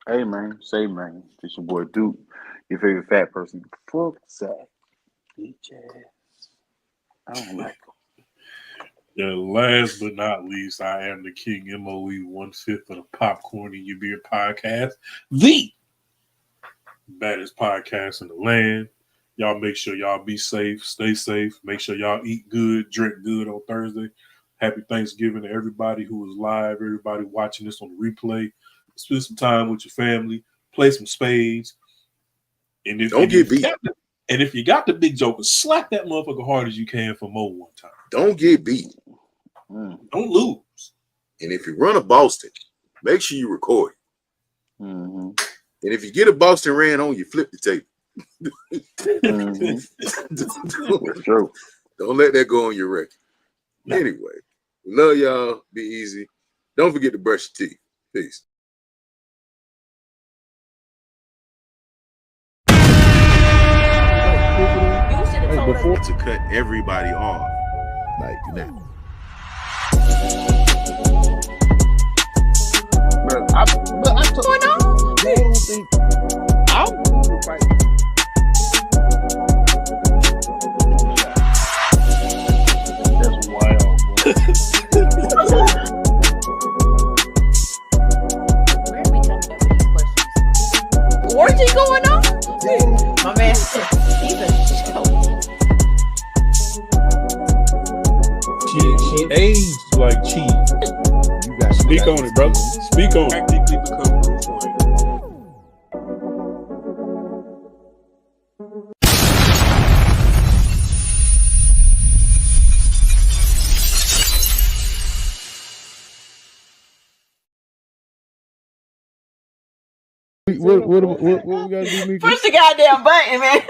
Hey man, say man, it's your boy Duke, your favorite fat person. Fuck Zach, bitch ass. I don't like him. Yeah, last but not least, I am the King MOE 1/5 of the Popcorn in Your Beard podcast, the baddest podcast in the land. Y'all make sure y'all be safe, stay safe. Make sure y'all eat good, drink good on Thursday. Happy Thanksgiving to everybody who was live, everybody watching this on the replay. Spend some time with your family, play some spades. And if you got the big joker, slap that motherfucker hard as you can for more one time. Don't get beat. Don't lose. And if you run a Boston, make sure you record it. Mm-hmm. And if you get a Boston ran on, you flip the tape. That's true. Don't let that go on your record. Anyway, we love y'all. Be easy. Don't forget to brush your teeth. Peace. You should have told before- us. To cut everybody off. Like now. Bro, I took What's going on? I don't think That's wild, bro. Where are we jumping up with these questions? Orgy going on? My man, he's a joke. She aged like cheese. you got Speak on it, brother. Speak on it. Practically become Bruce Wayne. What we gotta do, Mika? Push the goddamn button, man.